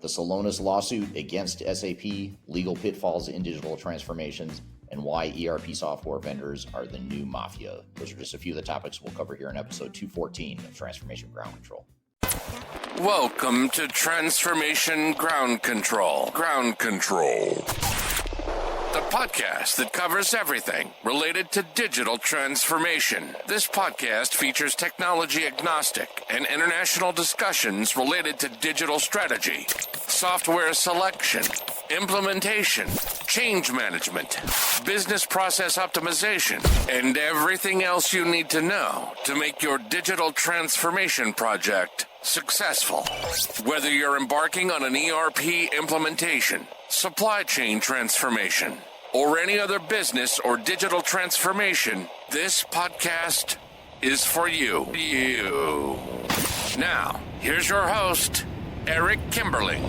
the Celonis lawsuit against SAP, legal pitfalls in digital transformations, and why ERP software vendors are the new Mafia. Those are just a few of the topics we'll cover here in episode 214 of Transformation Ground Control. Welcome to Transformation Ground Control. Ground Control. The podcast that covers everything related to digital transformation. This podcast features technology agnostic and international discussions related to digital strategy, software selection, implementation, change management, business process optimization, and everything else you need to know to make your digital transformation project successful. Whether you're embarking on an ERP implementation, supply chain transformation, or any other business or digital transformation, this podcast is for you. Now, here's your host, Eric Kimberling.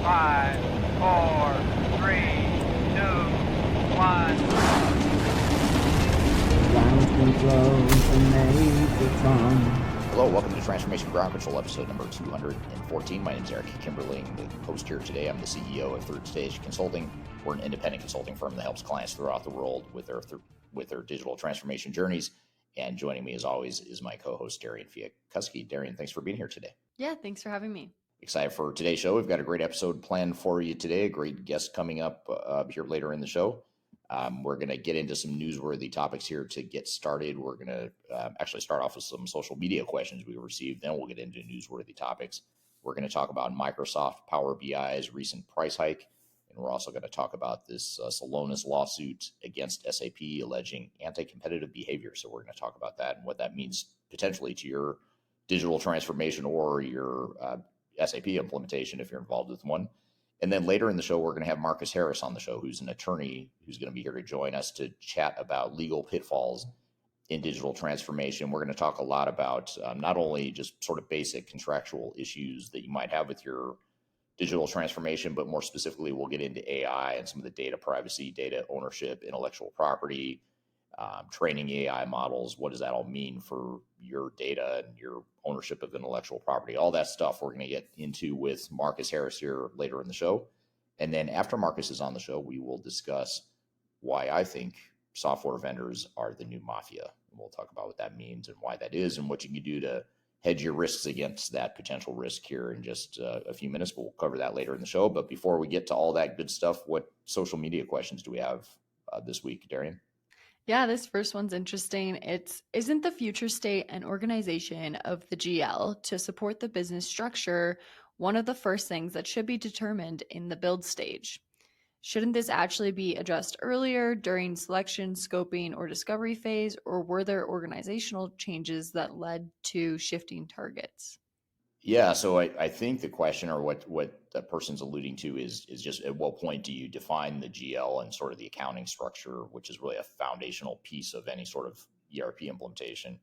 5, 4, 3, 2, 1. Hello, welcome to Transformation Ground Control, episode number 214. My name is Eric Kimberling, the host here today. I'm the CEO of Third Stage Consulting. We're an independent consulting firm that helps clients throughout the world with their digital transformation journeys. And joining me, as always, is my co-host, Darian Chwialkowski. Darian, thanks for being here today. Yeah, thanks for having me. Excited for today's show. We've got a great episode planned for you today. A great guest coming up here later in the show. We're going to get into some newsworthy topics here to get started. We're going to actually start off with some social media questions we received. Then we'll get into newsworthy topics. We're going to talk about Microsoft Power BI's recent price hike. And we're also going to talk about this Celonis lawsuit against SAP alleging anti-competitive behavior. So we're going to talk about that and what that means potentially to your digital transformation or your SAP implementation if you're involved with one. And then later in the show, we're going to have Marcus Harris on the show, who's an attorney who's going to be here to join us to chat about legal pitfalls in digital transformation. We're going to talk a lot about not only just sort of basic contractual issues that you might have with your digital transformation, but more specifically, we'll get into AI and some of the data privacy, data ownership, intellectual property, training AI models. What does that all mean for your data and your ownership of intellectual property? All that stuff we're going to get into with Marcus Harris here later in the show. And then after Marcus is on the show, we will discuss why I think software vendors are the new Mafia. And we'll talk about what that means and why that is and what you can do to hedge your risks against that potential risk here in just a few minutes. We'll cover that later in the show. But before we get to all that good stuff, what social media questions do we have this week, Darian? Yeah, this first one's interesting. Isn't the future state and organization of the GL to support the business structure one of the first things that should be determined in the build stage? Shouldn't this actually be addressed earlier during selection, scoping, or discovery phase, or were there organizational changes that led to shifting targets? Yeah, so I think the question or what that person's alluding to is just at what point do you define the GL and sort of the accounting structure, which is really a foundational piece of any sort of ERP implementation.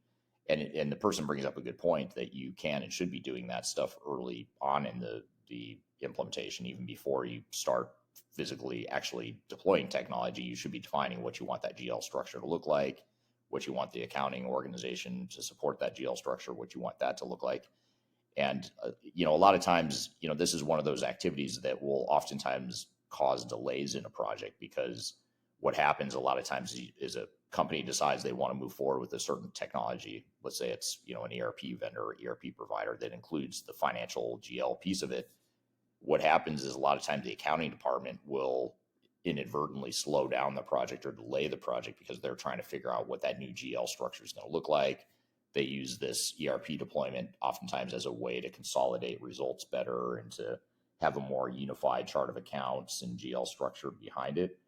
And the person brings up a good point that you can and should be doing that stuff early on in the implementation, even before you start physically actually deploying technology. You should be defining what you want that GL structure to look like, what you want the accounting organization to support that GL structure, what you want that to look like. And, a lot of times, this is one of those activities that will oftentimes cause delays in a project, because what happens a lot of times is a company decides they want to move forward with a certain technology. Let's say it's, an ERP vendor or ERP provider that includes the financial GL piece of it. What happens is a lot of times the accounting department will inadvertently slow down the project or delay the project because they're trying to figure out what that new GL structure is going to look like. They use this ERP deployment oftentimes as a way to consolidate results better and to have a more unified chart of accounts and GL structure behind it.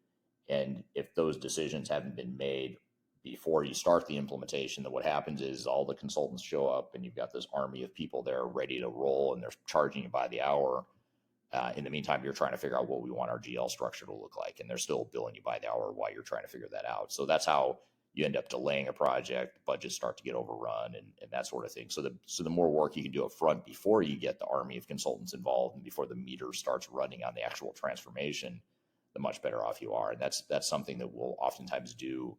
And if those decisions haven't been made before you start the implementation, then what happens is all the consultants show up and you've got this army of people there ready to roll and they're charging you by the hour. In the meantime, you're trying to figure out what we want our GL structure to look like, and they're still billing you by the hour while you're trying to figure that out. So that's how you end up delaying a project, budgets start to get overrun and that sort of thing. So the more work you can do up front before you get the army of consultants involved and before the meter starts running on the actual transformation, the much better off you are. And that's something that we'll oftentimes do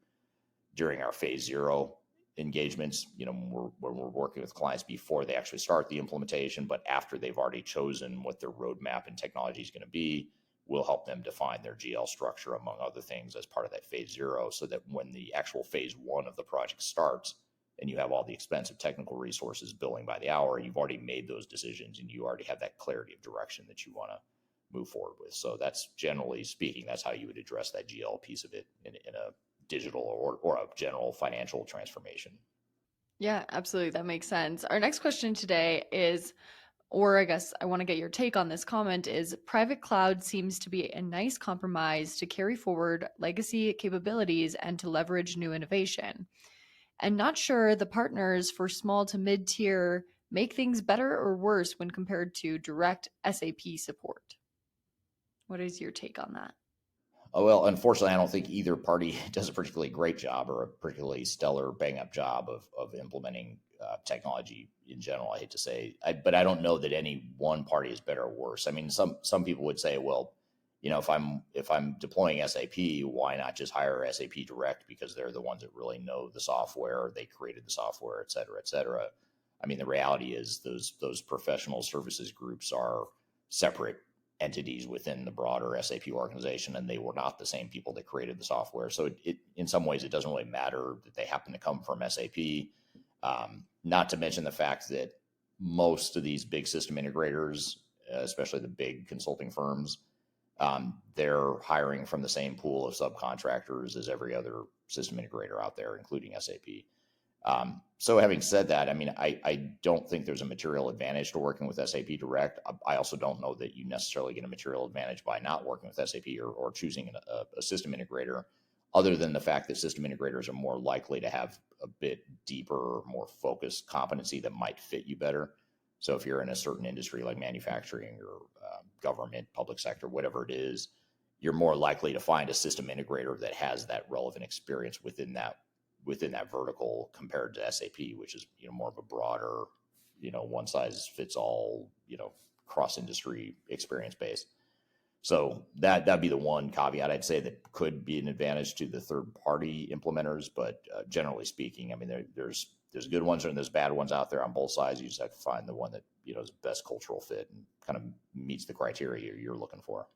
during our phase zero engagements, when we're working with clients before they actually start the implementation, but after they've already chosen what their roadmap and technology is going to be, we'll help them define their GL structure, among other things, as part of that phase 0, so that when the actual phase 1 of the project starts and you have all the expensive technical resources billing by the hour, you've already made those decisions and you already have that clarity of direction that you want to move forward with. So that's, generally speaking, that's how you would address that GL piece of it in a digital or a general financial transformation. Yeah, absolutely. That makes sense. Our next question today is, or I guess I want to get your take on this comment, is private cloud seems to be a nice compromise to carry forward legacy capabilities and to leverage new innovation. And not sure the partners for small to mid-tier make things better or worse when compared to direct SAP support. What is your take on that? Oh, well, unfortunately, I don't think either party does a particularly great job or a particularly stellar bang-up job of implementing technology in general. I hate to say, but I don't know that any one party is better or worse. I mean, some people would say, well, if I'm deploying SAP, why not just hire SAP direct, because they're the ones that really know the software, they created the software, et cetera, et cetera. I mean, the reality is those professional services groups are separate entities within the broader SAP organization, and they were not the same people that created the software. So it in some ways, it doesn't really matter that they happen to come from SAP. Not to mention the fact that most of these big system integrators, especially the big consulting firms, they're hiring from the same pool of subcontractors as every other system integrator out there, including SAP. So having said that, I mean, I don't think there's a material advantage to working with SAP direct. I also don't know that you necessarily get a material advantage by not working with SAP or choosing a system integrator, other than the fact that system integrators are more likely to have a bit deeper, more focused competency that might fit you better. So if you're in a certain industry like manufacturing or government, public sector, whatever it is, you're more likely to find a system integrator that has that relevant experience within that vertical, compared to SAP, which is more of a broader, one size fits all, cross industry experience base. So that'd be the one caveat I'd say that could be an advantage to the third party implementers. But generally speaking, I mean, there's good ones and there's bad ones out there on both sides. You just have to find the one that is best cultural fit and kind of meets the criteria you're looking for.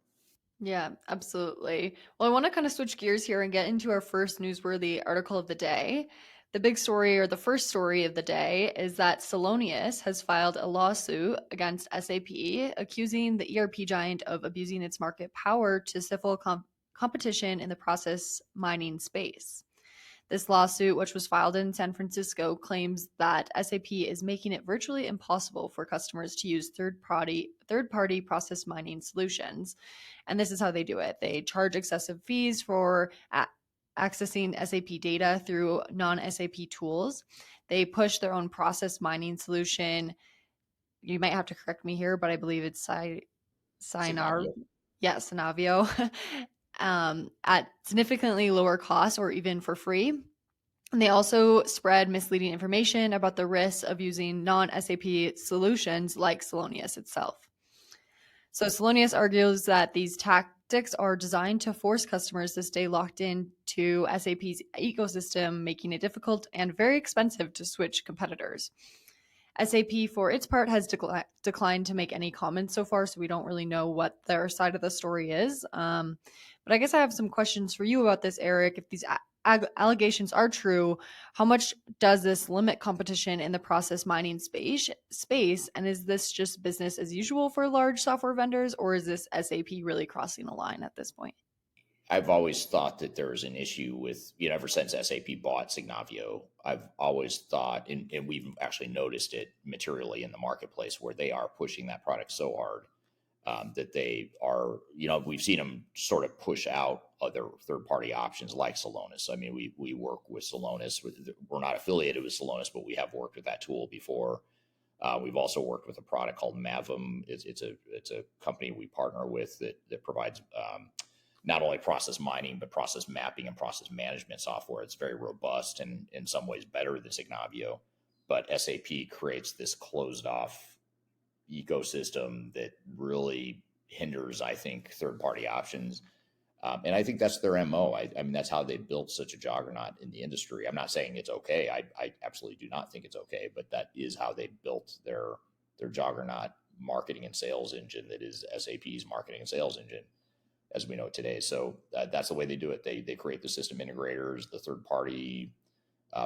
Yeah, absolutely. Well, I want to kind of switch gears here and get into our first newsworthy article of the day. The big story, or the first story of the day, is that Celonis has filed a lawsuit against SAP, accusing the ERP giant of abusing its market power to stifle competition in the process mining space. This lawsuit, which was filed in San Francisco, claims that SAP is making it virtually impossible for customers to use third-party process mining solutions. And this is how they do it. They charge excessive fees for accessing SAP data through non-SAP tools. They push their own process mining solution. You might have to correct me here, but I believe it's Synavio. Yes, Synavio. At significantly lower costs or even for free. And they also spread misleading information about the risks of using non-SAP solutions like Celonis itself. So Celonis argues that these tactics are designed to force customers to stay locked into SAP's ecosystem, making it difficult and very expensive to switch competitors. SAP, for its part, has declined to make any comments so far, so we don't really know what their side of the story is. But I guess I have some questions for you about this, Eric. If these allegations are true, how much does this limit competition in the process mining space? And is this just business as usual for large software vendors, or is this SAP really crossing the line at this point? I've always thought that there's an issue with, ever since SAP bought Signavio, I've always thought, and we've actually noticed it materially in the marketplace, where they are pushing that product so hard that they are, we've seen them sort of push out other third-party options like Celonis. I mean, we work with Celonis. We're not affiliated with Celonis, but we have worked with that tool before. We've also worked with a product called Mavum. It's a company we partner with that provides not only process mining, but process mapping and process management software. It's very robust and in some ways better than Signavio. But SAP creates this closed off ecosystem that really hinders, I think, third-party options. And I think that's their MO. I mean, that's how they built such a juggernaut in the industry. I'm not saying it's okay. I absolutely do not think it's okay, but that is how they built their juggernaut marketing and sales engine that is SAP's marketing and sales engine as we know it today. So that's the way they do it. They create the system integrators, the third party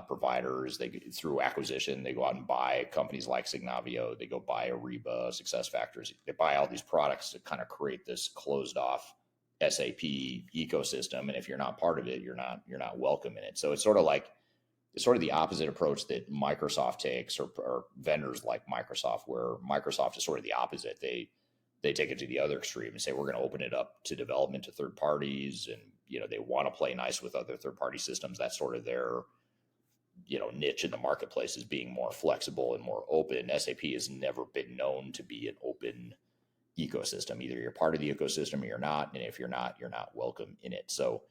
providers. They through acquisition, they go out and buy companies like Signavio. They go buy Ariba, SuccessFactors. They buy all these products to kind of create this closed off SAP ecosystem. And if you're not part of it, you're not welcome in it. So it's sort of the opposite approach that Microsoft takes, or vendors like Microsoft, where Microsoft is sort of the opposite. They take it to the other extreme and say, we're going to open it up to development to third parties. And, they want to play nice with other third party systems. That's sort of their, niche in the marketplace, is being more flexible and more open. SAP has never been known to be an open ecosystem. Either you're part of the ecosystem or you're not. And if you're not welcome in it. So,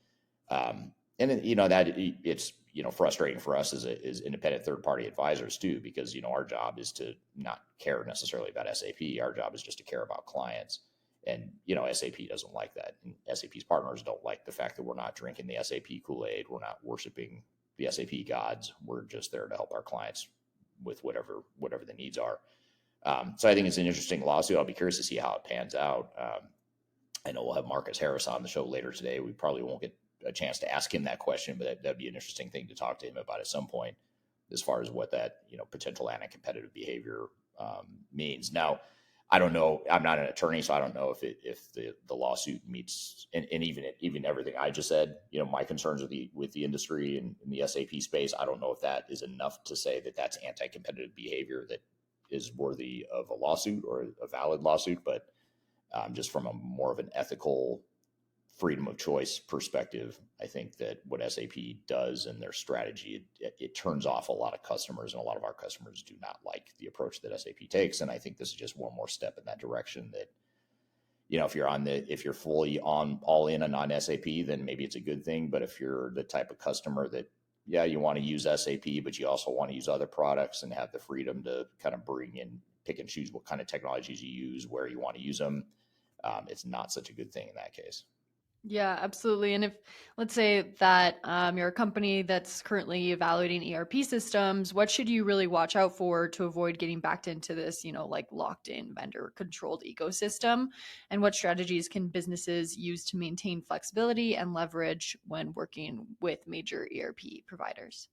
and then, that it's, frustrating for us as independent third-party advisors too, because, our job is to not care necessarily about SAP. Our job is just to care about clients. And, SAP doesn't like that. And SAP's partners don't like the fact that we're not drinking the SAP Kool-Aid. We're not worshiping the SAP gods. We're just there to help our clients with whatever the needs are. So I think it's an interesting lawsuit. I'll be curious to see how it pans out. I know we'll have Marcus Harris on the show later today. We probably won't get a chance to ask him that question, but that'd be an interesting thing to talk to him about at some point, as far as what that, potential anti-competitive behavior means. Now, I don't know. I'm not an attorney, so I don't know if the lawsuit meets, and even everything I just said, my concerns with the industry and in the SAP space. I don't know if that is enough to say that that's anti-competitive behavior that is worthy of a lawsuit or a valid lawsuit. But just from a more of an ethical, freedom of choice perspective, I think that what SAP does and their strategy, it turns off a lot of customers, and a lot of our customers do not like the approach that SAP takes. And I think this is just one more step in that direction. That, if you're fully all in and on SAP, then maybe it's a good thing. But if you're the type of customer that, you want to use SAP, but you also want to use other products and have the freedom to kind of pick and choose what kind of technologies you use, where you want to use them, it's not such a good thing in that case. Yeah, absolutely. And if, let's say that you're a company that's currently evaluating ERP systems, what should you really watch out for to avoid getting backed into this, like locked in vendor controlled ecosystem? And what strategies can businesses use to maintain flexibility and leverage when working with major ERP providers?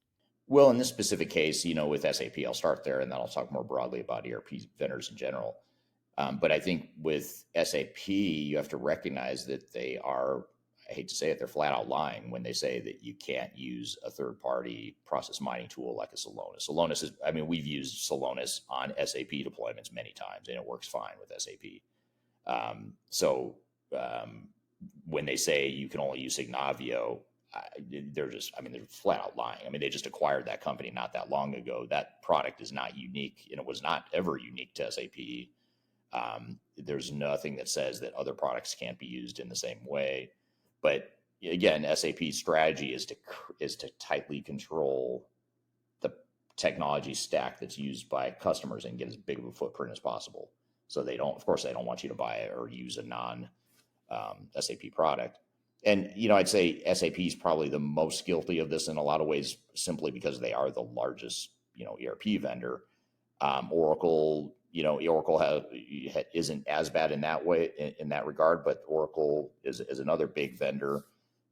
Well, in this specific case, with SAP, I'll start there and then I'll talk more broadly about ERP vendors in general. But I think with SAP, you have to recognize that they are, I hate to say it, they're flat out lying when they say that you can't use a third-party process mining tool like a Celonis. Celonis is, we've used Celonis on SAP deployments many times, and it works fine with SAP. When they say you can only use Signavio, they're flat out lying. They just acquired that company not that long ago. That product is not unique, and it was not ever unique to SAP. There's nothing that says that other products can't be used in the same way. But again, SAP's strategy is to tightly control the technology stack that's used by customers and get as big of a footprint as possible. So they don't want you to buy or use a non SAP product. And, I'd say SAP is probably the most guilty of this in a lot of ways, simply because they are the largest, ERP vendor. Oracle isn't as bad in that way, in that regard, but Oracle is another big vendor.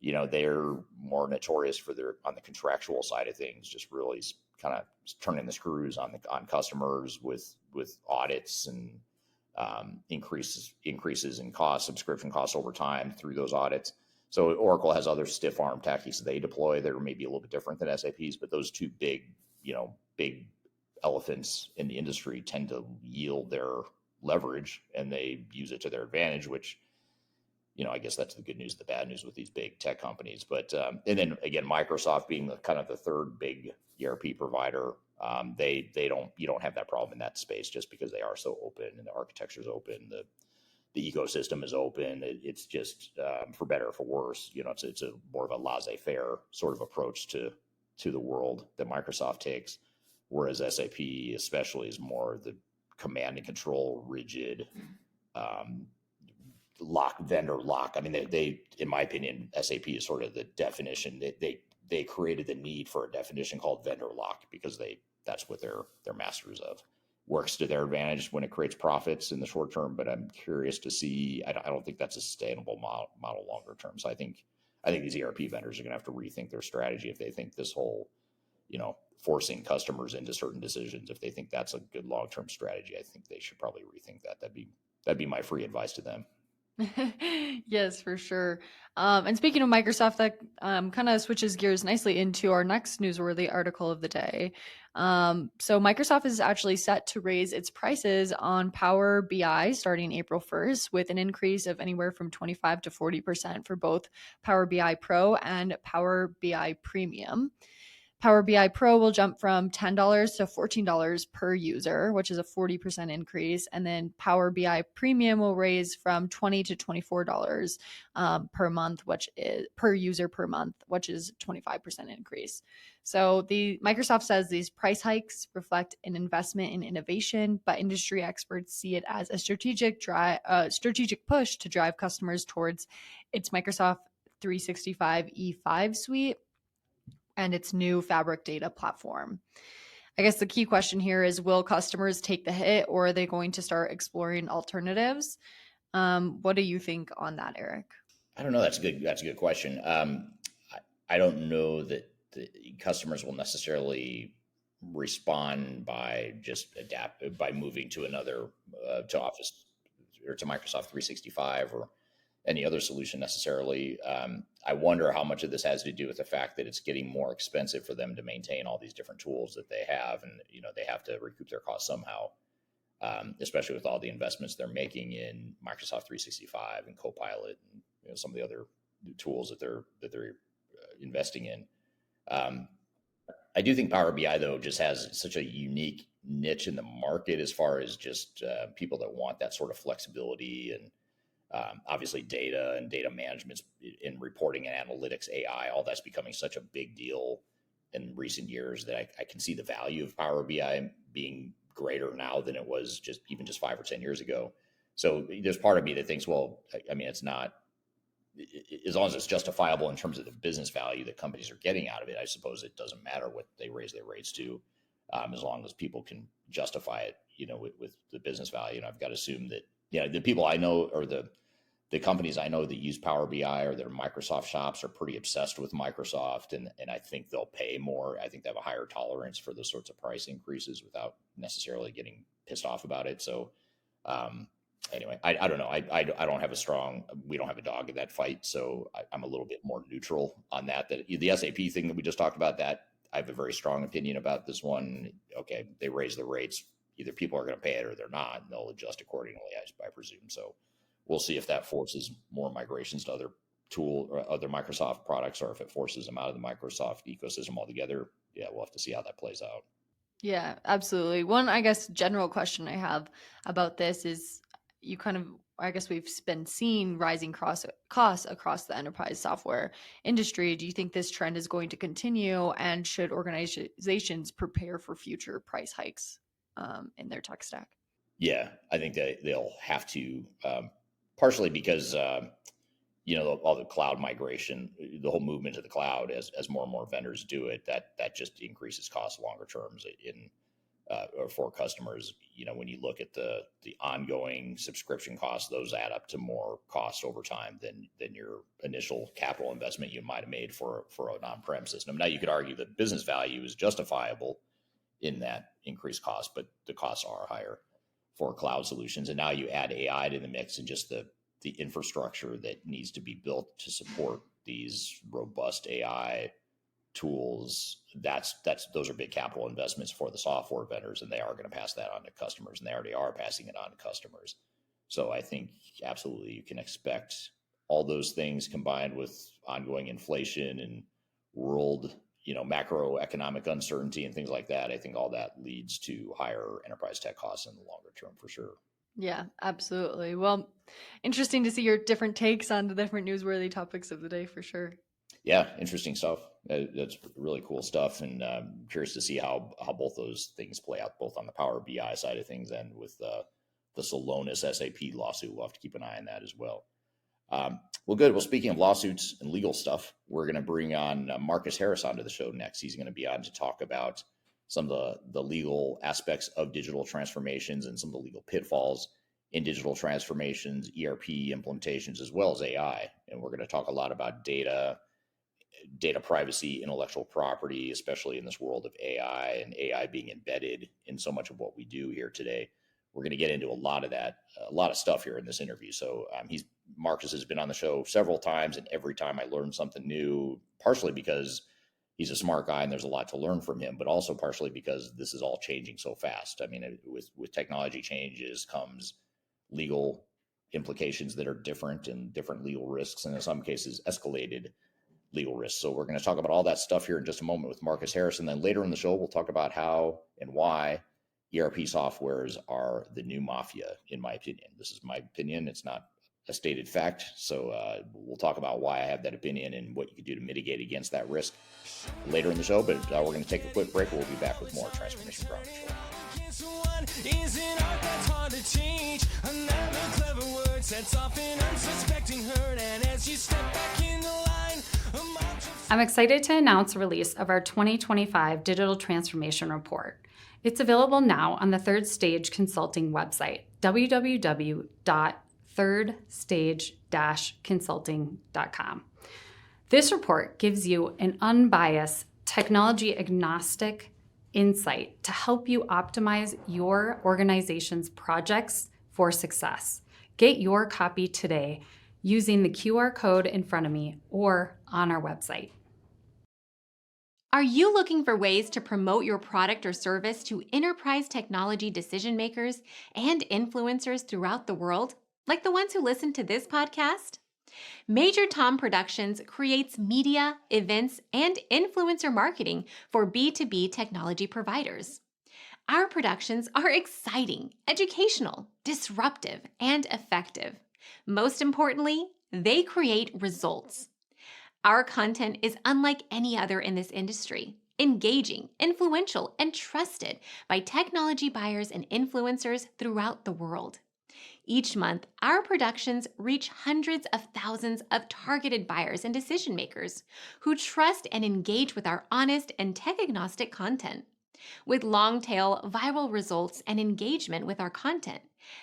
They're more notorious for on the contractual side of things, just really kind of turning the screws on customers with audits and increases in subscription costs over time through those audits. So Oracle has other stiff arm tactics they deploy that are maybe a little bit different than SAP's, but those two big elephants in the industry tend to yield their leverage, and they use it to their advantage, which, I guess that's the good news, the bad news with these big tech companies. But, and then again, Microsoft being the third big ERP provider, you don't have that problem in that space, just because they are so open and the architecture is open. The ecosystem is open. It's just, for better or for worse, it's a more of a laissez-faire sort of approach to the world that Microsoft takes. Whereas SAP especially is more the command and control, rigid, vendor lock. I mean, they in my opinion, SAP is sort of the definition. They created the need for a definition called vendor lock because that's what they're masters of. Works to their advantage when it creates profits in the short term, but I'm curious to see. I don't think that's a sustainable model longer term. So I think these ERP vendors are going to have to rethink their strategy if they think this whole, forcing customers into certain decisions. If they think that's a good long term strategy, I think they should probably rethink that. That'd be my free advice to them. Yes, for sure. And speaking of Microsoft, that kind of switches gears nicely into our next newsworthy article of the day. So Microsoft is actually set to raise its prices on Power BI starting April 1st, with an increase of anywhere from 25 to 40% for both Power BI Pro and Power BI Premium. Power BI Pro will jump from $10 to $14 per user, which is a 40% increase. And then Power BI Premium will raise from $20 to $24 per month, which is per user per month, which is 25% increase. So the Microsoft says these price hikes reflect an investment in innovation, but industry experts see it as a strategic push to drive customers towards its Microsoft 365 E5 suite and its new Fabric data platform. I guess the key question here is, will customers take the hit, or are they going to start exploring alternatives? What do you think on that, Eric? I don't know. That's a good question. I don't know that the customers will necessarily respond by just by moving to another to Office or to Microsoft 365 or any other solution necessarily. I wonder how much of this has to do with the fact that it's getting more expensive for them to maintain all these different tools that they have, and they have to recoup their costs somehow, especially with all the investments they're making in Microsoft 365 and Copilot and some of the other tools that they're investing in. I do think Power BI though just has such a unique niche in the market as far as just people that want that sort of flexibility and obviously data and data management in reporting and analytics, AI, all that's becoming such a big deal in recent years that I can see the value of Power BI being greater now than it was just 5 or 10 years ago. So there's part of me that thinks, well, I mean, it's not, as long as it's justifiable in terms of the business value that companies are getting out of it, I suppose it doesn't matter what they raise their rates to, as long as people can justify it, with the business value. And I've got to assume that, the people I know or the companies I know that use Power BI or their Microsoft shops are pretty obsessed with Microsoft, and I think they'll pay more. I think they have a higher tolerance for those sorts of price increases without necessarily getting pissed off about it. So anyway, I don't know. I don't have we don't have a dog in that fight. So I'm a little bit more neutral on that. That the SAP thing that we just talked about, that I have a very strong opinion about this one. Okay, they raise the rates. Either people are going to pay it or they're not, and they'll adjust accordingly, I presume. So we'll see if that forces more migrations to other other Microsoft products, or if it forces them out of the Microsoft ecosystem altogether. Yeah, we'll have to see how that plays out. Yeah, absolutely. One, I guess, general question I have about this is, I guess we've been seeing rising costs across the enterprise software industry. Do you think this trend is going to continue, and should organizations prepare for future price hikes in their tech stack? Yeah, I think they'll have to, partially because all the cloud migration, the whole movement to the cloud, as more and more vendors do it, that just increases costs longer terms or for customers. When you look at the ongoing subscription costs, those add up to more costs over time than your initial capital investment you might have made for an on-prem system. Now you could argue that business value is justifiable in that increased cost, but the costs are higher for cloud solutions. And now you add AI to the mix, and just the infrastructure that needs to be built to support these robust AI tools. Those are big capital investments for the software vendors, and they are going to pass that on to customers, and they already are passing it on to customers. So I think absolutely you can expect all those things combined with ongoing inflation and world, macroeconomic uncertainty and things like that. I think all that leads to higher enterprise tech costs in the longer term for sure. Yeah, absolutely. Well, interesting to see your different takes on the different newsworthy topics of the day for sure. Yeah, interesting stuff. That's really cool stuff, and curious to see how both those things play out, both on the Power BI side of things and with the Celonis SAP lawsuit. We'll have to keep an eye on that as well. Well, good. Well, speaking of lawsuits and legal stuff, we're going to bring on Marcus Harris onto the show next. He's going to be on to talk about some of the legal aspects of digital transformations and some of the legal pitfalls in digital transformations, ERP implementations, as well as AI. And we're going to talk a lot about data privacy, intellectual property, especially in this world of AI and AI being embedded in so much of what we do here today. We're going to get into a lot of that, a lot of stuff here in this interview. So Marcus has been on the show several times, and every time I learn something new, partially because he's a smart guy and there's a lot to learn from him, but also partially because this is all changing so fast. I mean, with technology changes comes legal implications that are different and different legal risks, and in some cases escalated legal risks. So we're going to talk about all that stuff here in just a moment with Marcus Harris. And then later in the show, we'll talk about how and why ERP softwares are the new mafia, in my opinion. This is my opinion. It's not a stated fact. So we'll talk about why I have that opinion and what you can do to mitigate against that risk later in the show. But we're going to take a quick break. We'll be back with more Transformation Ground Control. I'm excited to announce the release of our 2025 Digital Transformation Report. It's available now on the Third Stage Consulting website, www.thirdstage-consulting.com. This report gives you an unbiased, technology-agnostic insight to help you optimize your organization's projects for success. Get your copy today using the QR code in front of me or on our website. Are you looking for ways to promote your product or service to enterprise technology decision makers and influencers throughout the world, like the ones who listen to this podcast? Major Tom Productions creates media, events, and influencer marketing for B2B technology providers. Our productions are exciting, educational, disruptive, and effective. Most importantly, they create results. Our content is unlike any other in this industry, engaging, influential, and trusted by technology buyers and influencers throughout the world. Each month, our productions reach hundreds of thousands of targeted buyers and decision makers who trust and engage with our honest and tech-agnostic content. With long-tail viral results and engagement with our content,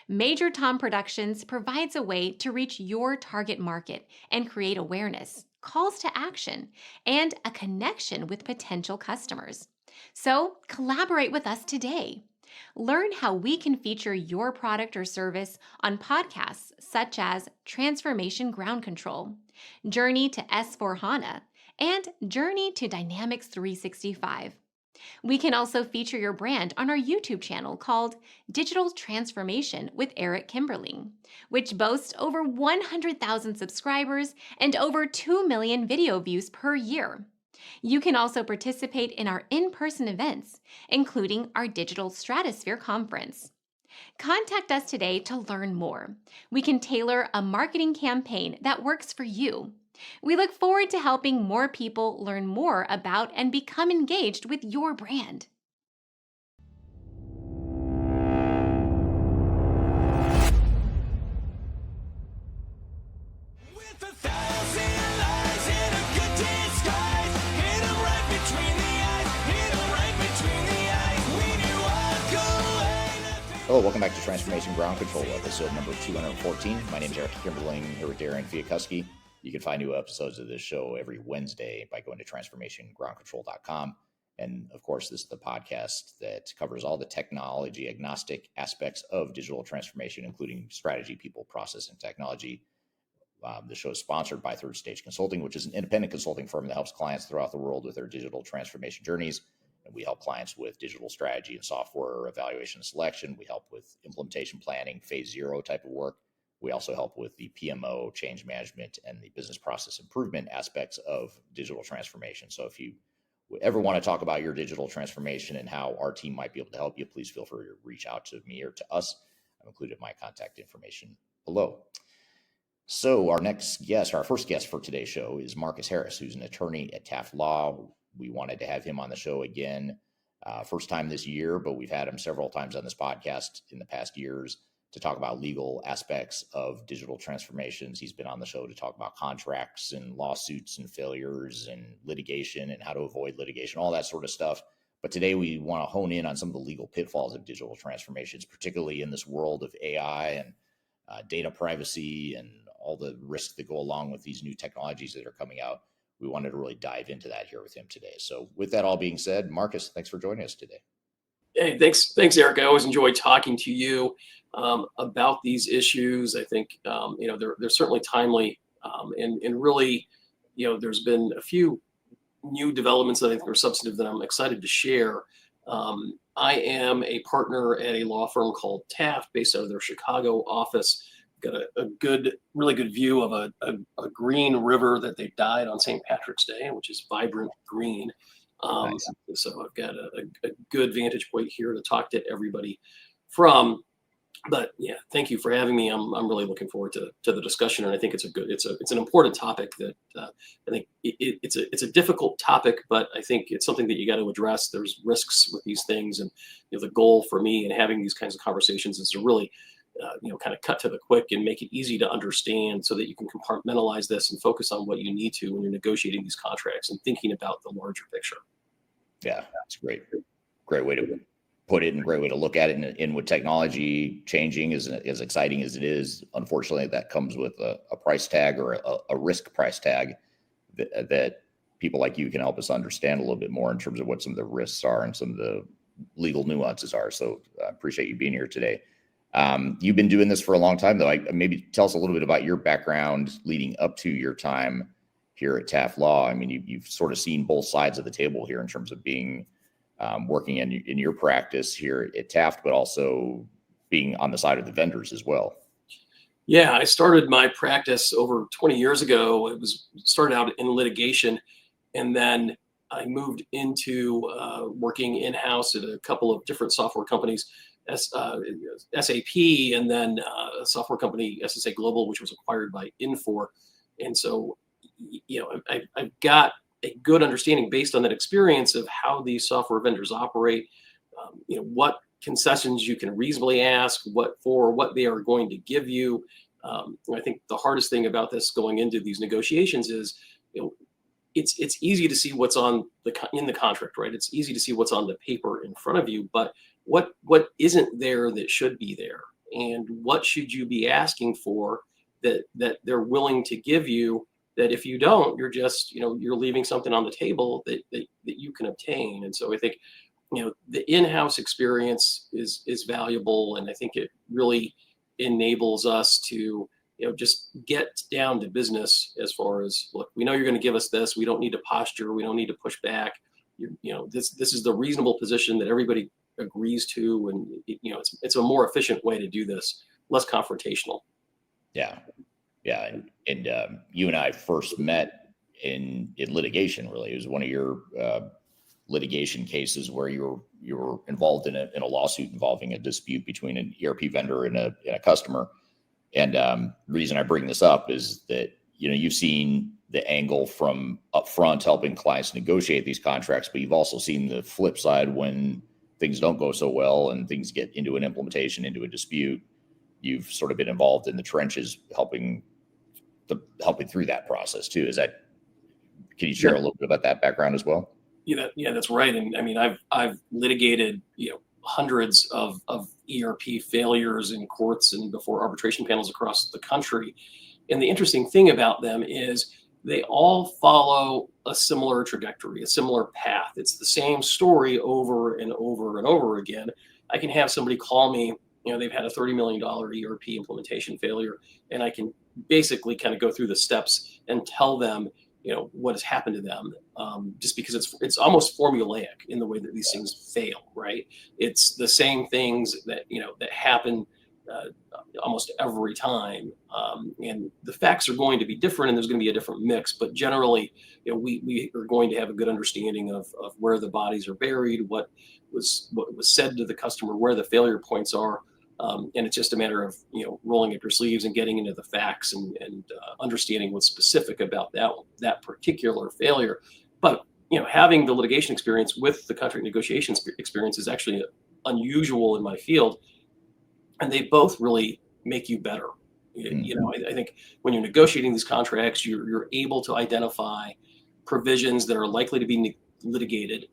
Major Tom Productions provides a way to reach your target market and create awareness, calls to action, and a connection with potential customers. So collaborate with us today. Learn how we can feature your product or service on podcasts such as Transformation Ground Control, Journey to S/4HANA, and Journey to Dynamics 365. We can also feature your brand on our YouTube channel called Digital Transformation with Eric Kimberling, which boasts over 100,000 subscribers and over 2 million video views per year. You can also participate in our in-person events, including our Digital Stratosphere Conference. Contact us today to learn more. We can tailor a marketing campaign that works for you. We look forward to helping more people learn more about and become engaged with your brand. Hello, welcome back to Transformation Ground Control, episode number 214. My name is Eric Kimberling, here with Darian Chwialkowski. You can find new episodes of this show every Wednesday by going to transformationgroundcontrol.com. And of course, this is the podcast that covers all the technology agnostic aspects of digital transformation, including strategy, people, process, and technology. The show is sponsored by Third Stage Consulting, which is an independent consulting firm that helps clients throughout the world with their digital transformation journeys. And we help clients with digital strategy and software evaluation and selection. We help with implementation planning, phase 0 type of work. We also help with the PMO, change management, and the business process improvement aspects of digital transformation. So if you ever want to talk about your digital transformation and how our team might be able to help you, please feel free to reach out to me or to us. I've included my contact information below. So our first guest for today's show is Marcus Harris, who's an attorney at Taft Law. We wanted to have him on the show again, first time this year, but we've had him several times on this podcast in the past years to talk about legal aspects of digital transformations. He's been on the show to talk about contracts and lawsuits and failures and litigation and how to avoid litigation, all that sort of stuff. But today we want to hone in on some of the legal pitfalls of digital transformations, particularly in this world of AI and data privacy and all the risks that go along with these new technologies that are coming out. We wanted to really dive into that here with him today. So with that all being said, Marcus, thanks for joining us today. Hey, thanks, Eric. I always enjoy talking to you about these issues. I think they're certainly timely, and really, there's been a few new developments that I think are substantive that I'm excited to share. I am a partner at a law firm called Taft, based out of their Chicago office. Got a really good view of a green river that they dyed on St. Patrick's Day, which is vibrant green. Nice. So I've got a good vantage point here to talk to everybody from. But yeah, thank you for having me. I'm really looking forward to the discussion, and I think it's an important topic that I think it's a difficult topic, but I think it's something that you got to address. There's risks with these things, and the goal for me in having these kinds of conversations is to really kind of cut to the quick and make it easy to understand, so that you can compartmentalize this and focus on what you need to when you're negotiating these contracts and thinking about the larger picture. Yeah, that's great. Great way to put it and great way to look at it. And with technology changing as exciting as it is, unfortunately, that comes with a price tag or a risk price tag that people like you can help us understand a little bit more in terms of what some of the risks are and some of the legal nuances are. So I appreciate you being here today. You've been doing this for a long time, though. Maybe tell us a little bit about your background leading up to your time here at Taft Law. I mean, you've sort of seen both sides of the table here in terms of being working in your practice here at Taft, but also being on the side of the vendors as well. Yeah, I started my practice over 20 years ago. It started out in litigation, and then I moved into working in-house at a couple of different software companies, SAP, and then a software company, SSA Global, which was acquired by Infor. And so, I've got a good understanding based on that experience of how these software vendors operate, what concessions you can reasonably ask, what they are going to give you. I think the hardest thing about this going into these negotiations is, it's easy to see what's in the contract, right? It's easy to see what's on the paper in front of you, but what isn't there that should be there, and what should you be asking for that they're willing to give you, that if you don't, you're just, you're leaving something on the table that you can obtain. And so I think, the in-house experience is valuable. And I think it really enables us to, just get down to business as far as, look, we know you're going to give us this. We don't need to posture. We don't need to push back. This is the reasonable position that everybody agrees to. And, it's a more efficient way to do this, less confrontational. Yeah. Yeah. And you and I first met in litigation, really. It was one of your litigation cases where you were involved in a lawsuit involving a dispute between an ERP vendor and a customer. And the reason I bring this up is that, you've seen the angle from upfront helping clients negotiate these contracts, but you've also seen the flip side when things don't go so well and things get into an implementation, into a dispute. You've sort of been involved in the trenches helping through that process too. Can you share a little bit about that background as well? Yeah, that's right. And I mean, I've litigated, hundreds of ERP failures in courts and before arbitration panels across the country. And the interesting thing about them is they all follow a similar trajectory, a similar path. It's the same story over and over and over again. I can have somebody call me, they've had a $30 million ERP implementation failure, and I can basically kind of go through the steps and tell them, what has happened to them, just because it's almost formulaic in the way that these things fail, right? It's the same things that happen almost every time, and the facts are going to be different, and there's going to be a different mix. But generally, we are going to have a good understanding of where the bodies are buried, what was said to the customer, where the failure points are. And it's just a matter of, rolling up your sleeves and getting into the facts and understanding what's specific about that particular failure. But, having the litigation experience with the contract negotiation experience is actually unusual in my field. and they both really make you better. You know, I think when you're negotiating these contracts, you're able to identify provisions that are likely to be litigated,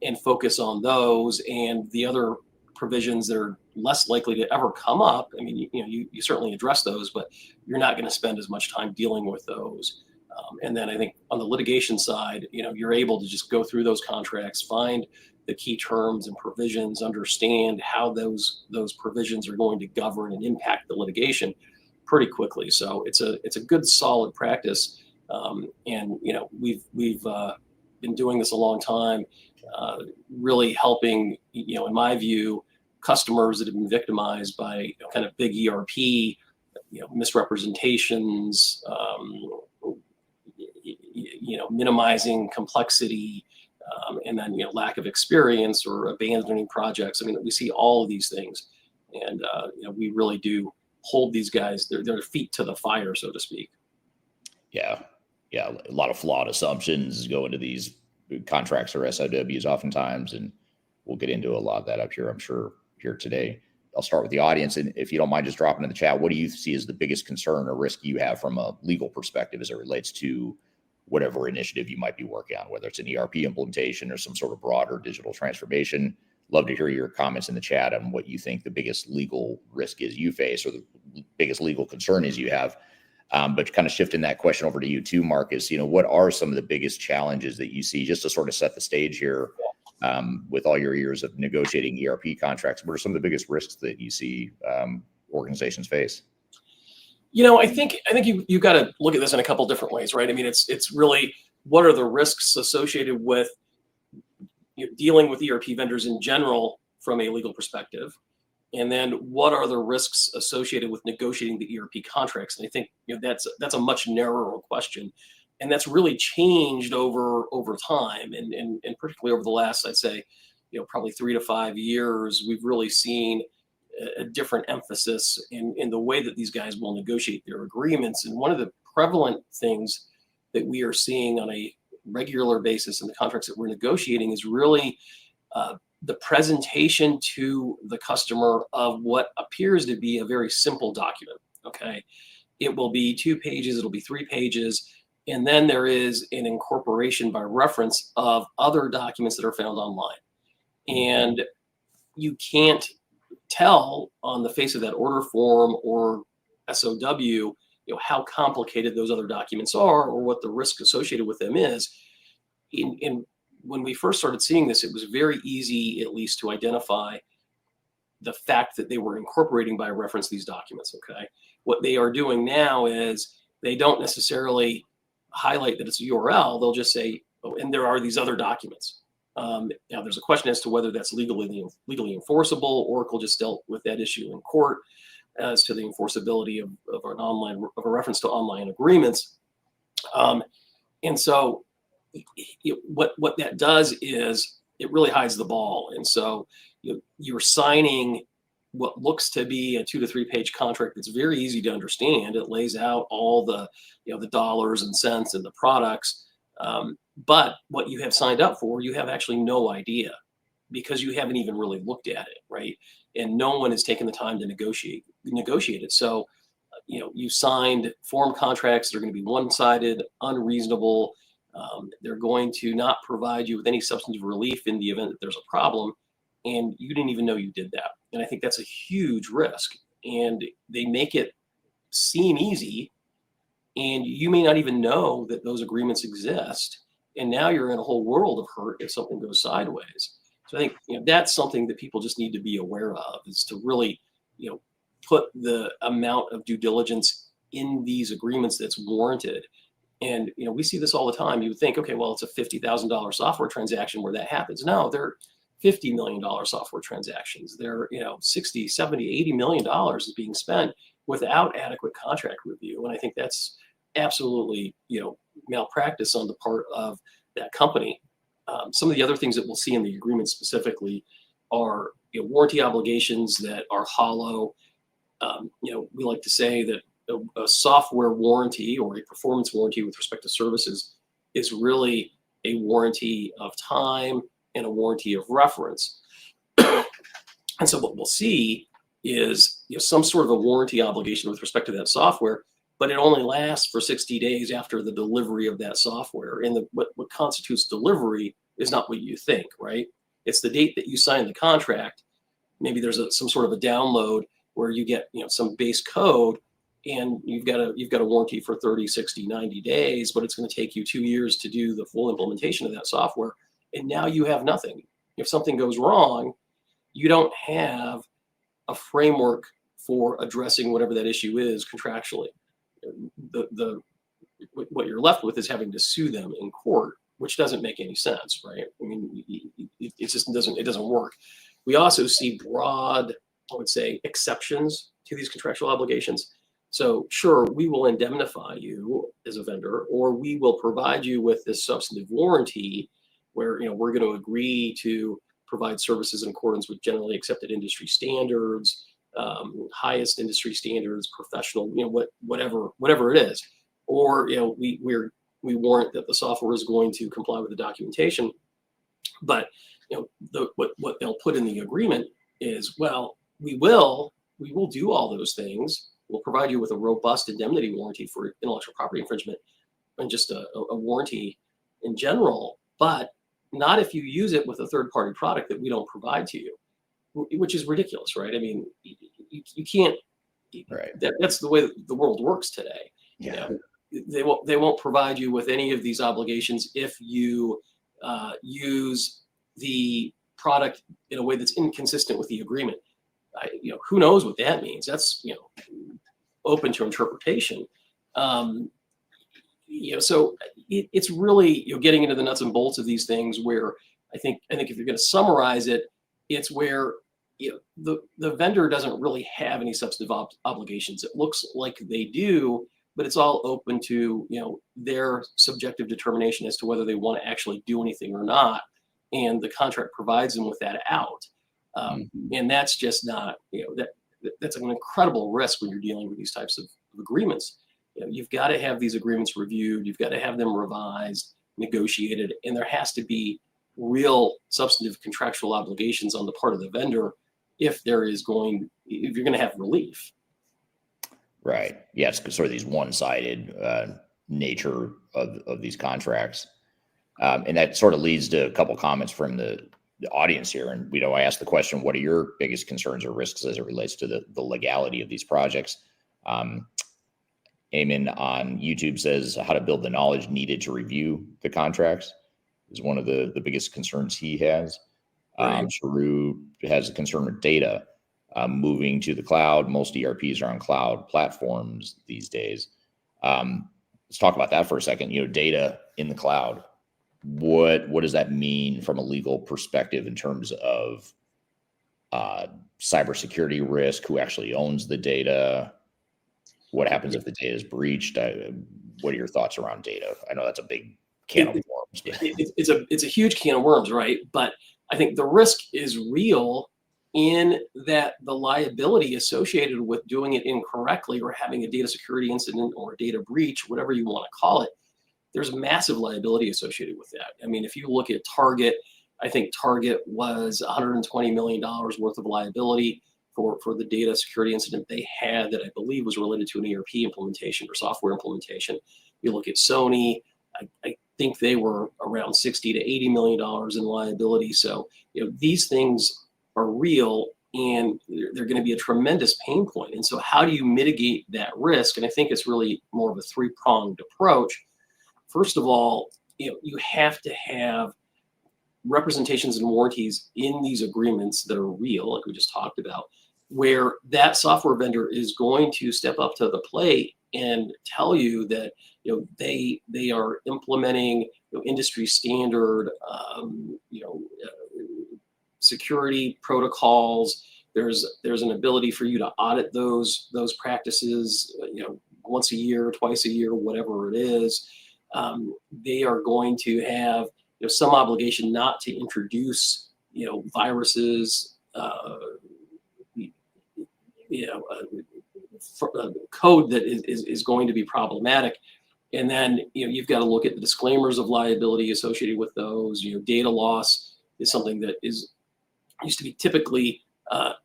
and focus on those, and the other provisions that are less likely to ever come up. I mean, you certainly address those, but you're not going to spend as much time dealing with those. And then I think on the litigation side, you're able to just go through those contracts, find the key terms and provisions, understand how those provisions are going to govern and impact the litigation pretty quickly. So it's a good solid practice. And we've been doing this a long time, really helping, in my view, customers that have been victimized by kind of big ERP, misrepresentations, minimizing complexity, and then lack of experience or abandoning projects. I mean, we see all of these things, and we really do hold these guys their feet to the fire, so to speak. Yeah, a lot of flawed assumptions go into these contracts or SOWs oftentimes, and we'll get into a lot of that up here, I'm sure, here today. I'll start with the audience, and if you don't mind just dropping in the chat, what do you see as the biggest concern or risk you have from a legal perspective as it relates to whatever initiative you might be working on, whether it's an ERP implementation or some sort of broader digital transformation? Love to hear your comments in the chat on what you think the biggest legal risk is you face, or the biggest legal concern is you have. But kind of shifting that question over to you too, Marcus, what are some of the biggest challenges that you see, just to sort of set the stage here, with all your years of negotiating ERP contracts? What are some of the biggest risks that you see organizations face? I think you got to look at this in a couple different ways, right? I mean, it's really, what are the risks associated with dealing with ERP vendors in general from a legal perspective, and then what are the risks associated with negotiating the ERP contracts? And I think that's a much narrower question, and that's really changed over time, and particularly over the last, I'd say, probably 3 to 5 years, we've really seen a different emphasis in the way that these guys will negotiate their agreements. And one of the prevalent things that we are seeing on a regular basis in the contracts that we're negotiating is really the presentation to the customer of what appears to be a very simple document. Okay, it will be 2 pages, it'll be 3 pages, and then there is an incorporation by reference of other documents that are found online. And you can't tell on the face of that order form or SOW, how complicated those other documents are or what the risk associated with them is. When we first started seeing this, it was very easy, at least, to identify the fact that they were incorporating by reference these documents. Okay, what they are doing now is they don't necessarily highlight that it's a URL. They'll just say, oh, and there are these other documents. Now, there's a question as to whether that's legally enforceable. Oracle just dealt with that issue in court as to the enforceability of a reference to online agreements. And so, what that does is it really hides the ball. And so, you're signing what looks to be a 2 to 3 page contract that's very easy to understand. It lays out all the the dollars and cents and the products. But what you have signed up for, you have actually no idea, because you haven't even really looked at it, right? And no one has taken the time to negotiate it. So, you signed form contracts that are going to be one-sided, unreasonable. They're going to not provide you with any substantive relief in the event that there's a problem, and you didn't even know you did that. And I think that's a huge risk. And they make it seem easy, and you may not even know that those agreements exist. And now you're in a whole world of hurt if something goes sideways. So I think that's something that people just need to be aware of, is to really put the amount of due diligence in these agreements that's warranted. And we see this all the time. You would think, okay, well, it's a $50,000 software transaction where that happens. No, they're $50 million software transactions. They're 60, 70, $80 million is being spent without adequate contract review. And I think that's absolutely malpractice on the part of that company. Some of the other things that we'll see in the agreement specifically are warranty obligations that are hollow. We like to say that a software warranty or a performance warranty with respect to services is really a warranty of time and a warranty of reference. And so what we'll see is some sort of a warranty obligation with respect to that software, but it only lasts for 60 days after the delivery of that software. And what constitutes delivery is not what you think, right? It's the date that you sign the contract. Maybe there's some sort of a download where you get some base code, and you've got a warranty for 30, 60, 90 days, but it's going to take you 2 years to do the full implementation of that software. And now you have nothing. If something goes wrong, you don't have a framework for addressing whatever that issue is contractually. What you're left with is having to sue them in court, which doesn't make any sense, right? I mean, it just doesn't work. We also see broad, I would say, exceptions to these contractual obligations. So sure, we will indemnify you as a vendor, or we will provide you with this substantive warranty where we're going to agree to provide services in accordance with generally accepted industry standards, highest industry standards, professional, whatever it is, or we warrant that the software is going to comply with the documentation. But what they'll put in the agreement is, well, we will do all those things. We'll provide you with a robust indemnity warranty for intellectual property infringement and just a warranty in general, but not if you use it with a third-party product that we don't provide to you, which is ridiculous, right? I mean, you can't. Right. That's the way the world works today. Yeah. They won't provide you with any of these obligations if you use the product in a way that's inconsistent with the agreement. Who knows what that means? That's open to interpretation. So it's really getting into the nuts and bolts of these things where I think if you're going to summarize it, it's where the vendor doesn't really have any substantive obligations. It looks like they do, but it's all open to their subjective determination as to whether they want to actually do anything or not, and the contract provides them with that out. And that's just not that's an incredible risk when you're dealing with these types of agreements. You've got to have these agreements reviewed. You've got to have them revised, negotiated, and there has to be real substantive contractual obligations on the part of the vendor if you're going to have relief. Right. Yeah, it's sort of these one-sided nature of these contracts. And that sort of leads to a couple comments from the audience here. And, I asked the question, what are your biggest concerns or risks as it relates to the legality of these projects? Eamon on YouTube says how to build the knowledge needed to review the contracts is one of the biggest concerns he has. Right. Sharu has a concern with data moving to the cloud. Most ERPs are on cloud platforms these days. Let's talk about that for a second. Data in the cloud. What does that mean from a legal perspective in terms of cybersecurity risk? Who actually owns the data? What happens if the data is breached? What are your thoughts around data? I know that's a big can of worms. It's a huge can of worms, right? But I think the risk is real in that the liability associated with doing it incorrectly or having a data security incident or a data breach, whatever you want to call it, there's massive liability associated with that. I mean, if you look at Target, I think Target was $120 million worth of liability for the data security incident they had that I believe was related to an ERP implementation or software implementation. You look at Sony, I think they were around $60 to $80 million in liability. So these things are real and they're going to be a tremendous pain point. And so how do you mitigate that risk? And I think it's really more of a three-pronged approach. First of all, you have to have representations and warranties in these agreements that are real, like we just talked about, where that software vendor is going to step up to the plate and tell you that they are implementing industry standard security protocols. There's an ability for you to audit those practices once a year, twice a year, whatever it is. They are going to have some obligation not to introduce viruses, code that is going to be problematic. And then you've got to look at the disclaimers of liability associated with those. Data loss is something that used to be typically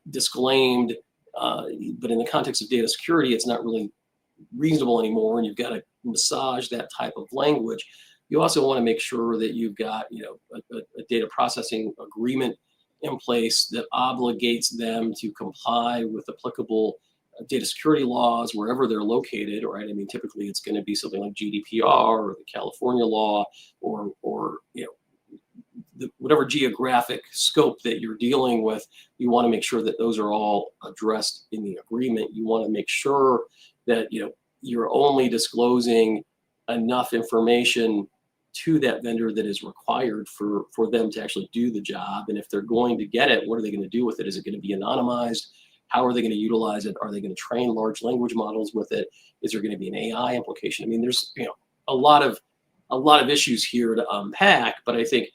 disclaimed But in the context of data security, it's not really reasonable anymore, and you've got to massage that type of language. You also want to make sure that you've got a data processing agreement in place that obligates them to comply with applicable data security laws wherever they're located, right? I mean, typically it's going to be something like GDPR or the California law, or whatever geographic scope that you're dealing with. You want to make sure that those are all addressed in the agreement. You want to make sure that you're only disclosing enough information to that vendor that is required for them to actually do the job. And if they're going to get it, what are they going to do with it? Is it going to be anonymized? How are they going to utilize it? Are they going to train large language models with it? Is there going to be an AI implication? I mean, there's a lot of issues here to unpack, but I think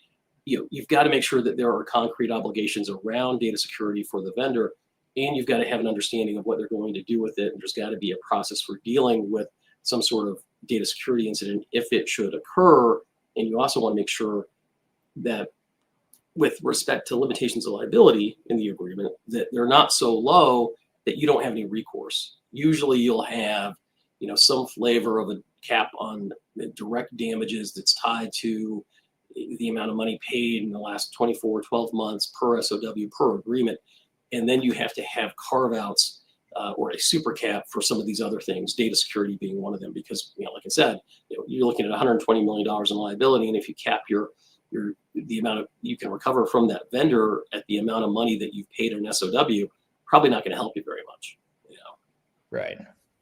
you've got to make sure that there are concrete obligations around data security for the vendor, and you've got to have an understanding of what they're going to do with it. And there's got to be a process for dealing with some sort of data security incident if it should occur. And you also want to make sure that with respect to limitations of liability in the agreement, that they're not so low that you don't have any recourse. Usually you'll have, some flavor of a cap on the direct damages that's tied to the amount of money paid in the last 24, 12 months per SOW per agreement. And then you have to have carve-outs or a super cap for some of these other things, data security being one of them, because, like I said, you're looking at $120 million in liability. And if you cap the amount of you can recover from that vendor at the amount of money that you've paid in SOW, probably not going to help you very much. Right.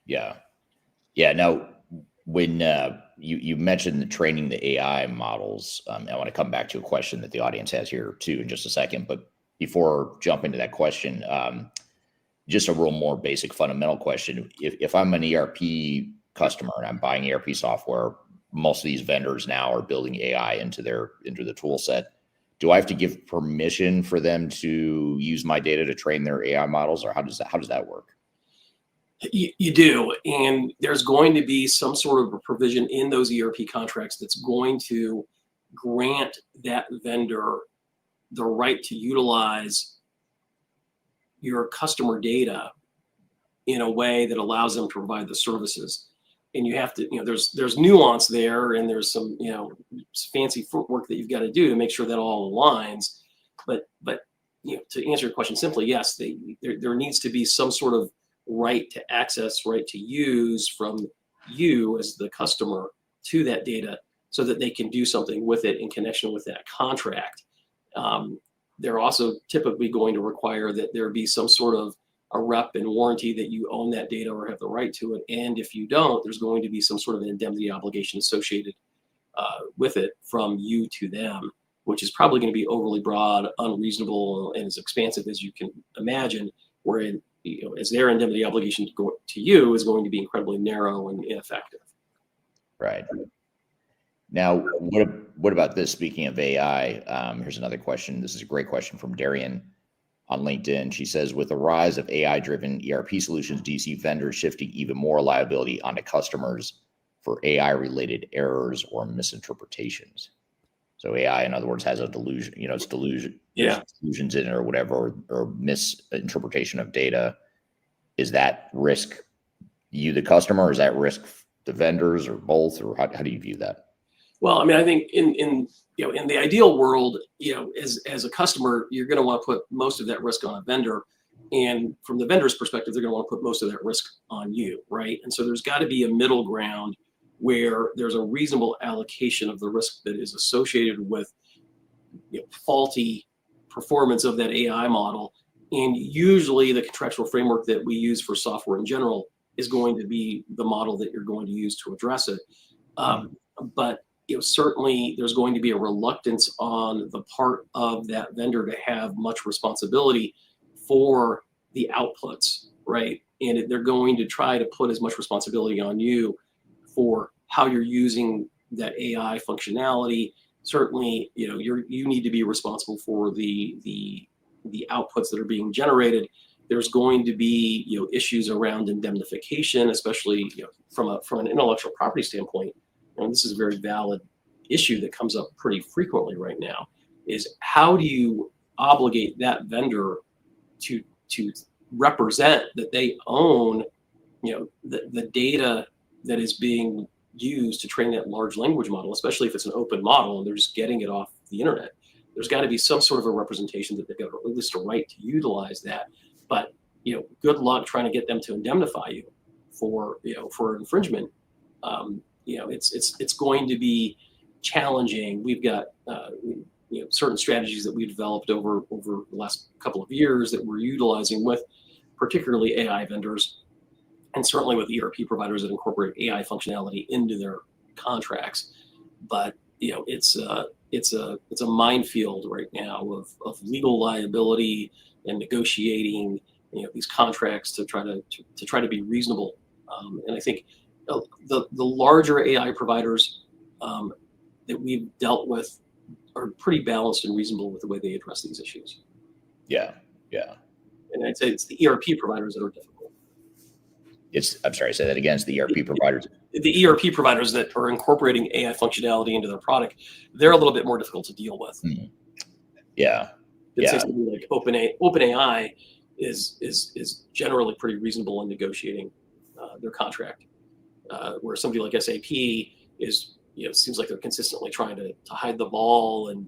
Yeah. Yeah. Now, when you mentioned the training the AI models, I want to come back to a question that the audience has here too in just a second. But before jumping to that question, just a real more basic fundamental question. If I'm an ERP customer and I'm buying ERP software, most of these vendors now are building AI into the tool set. Do I have to give permission for them to use my data to train their AI models, or how does that work? You do, and there's going to be some sort of a provision in those ERP contracts that's going to grant that vendor the right to utilize your customer data in a way that allows them to provide the services. And you have to, there's nuance there, and there's some, fancy footwork that you've got to do to make sure that all aligns. But to answer your question simply, yes, there needs to be some sort of right to access, right to use from you as the customer to that data, so that they can do something with it in connection with that contract. They're also typically going to require that there be some sort of a rep and warranty that you own that data or have the right to it. And if you don't, there's going to be some sort of an indemnity obligation associated with it from you to them, which is probably going to be overly broad, unreasonable, and as expansive as you can imagine, wherein as their indemnity obligation to you is going to be incredibly narrow and ineffective. Right. Now, what about this? Speaking of AI, here's another question. This is a great question from Darian on LinkedIn. She says, with the rise of AI-driven ERP solutions, do you see vendors shifting even more liability onto customers for AI-related errors or misinterpretations? So AI, in other words, has a delusion, it's delusion, delusions in it or whatever, or misinterpretation of data. Is that risk you, the customer, or is that risk the vendors, or both, or how do you view that? Well, I mean, I think in the ideal world, as a customer, you're going to want to put most of that risk on a vendor, and from the vendor's perspective, they're going to want to put most of that risk on you, right? And so there's got to be a middle ground where there's a reasonable allocation of the risk that is associated with faulty performance of that AI model. And usually the contractual framework that we use for software in general is going to be the model that you're going to use to address it. But certainly there's going to be a reluctance on the part of that vendor to have much responsibility for the outputs, right? And they're going to try to put as much responsibility on you for how you're using that AI functionality. Certainly, you need to be responsible for the outputs that are being generated. There's going to be issues around indemnification, especially from an intellectual property standpoint. And this is a very valid issue that comes up pretty frequently right now, is how do you obligate that vendor to represent that they own, the data that is being used to train that large language model, especially if it's an open model and they're just getting it off the internet. There's got to be some sort of a representation that they've got at least a right to utilize that. But good luck trying to get them to indemnify you for infringement. It's going to be challenging. We've got certain strategies that we've developed over the last couple of years that we're utilizing with particularly AI vendors, and certainly with ERP providers that incorporate AI functionality into their contracts. But it's a minefield right now of legal liability and negotiating these contracts to try to be reasonable. And I think the larger AI providers that we've dealt with are pretty balanced and reasonable with the way they address these issues. Yeah. And I'd say it's the ERP providers that are difficult. I'm sorry, say that again. It's the ERP providers. The ERP providers that are incorporating AI functionality into their product, they're a little bit more difficult to deal with. Mm-hmm. Yeah. I'd say something like OpenAI is generally pretty reasonable in negotiating their contract, where somebody like SAP is, seems like they're consistently trying to hide the ball, and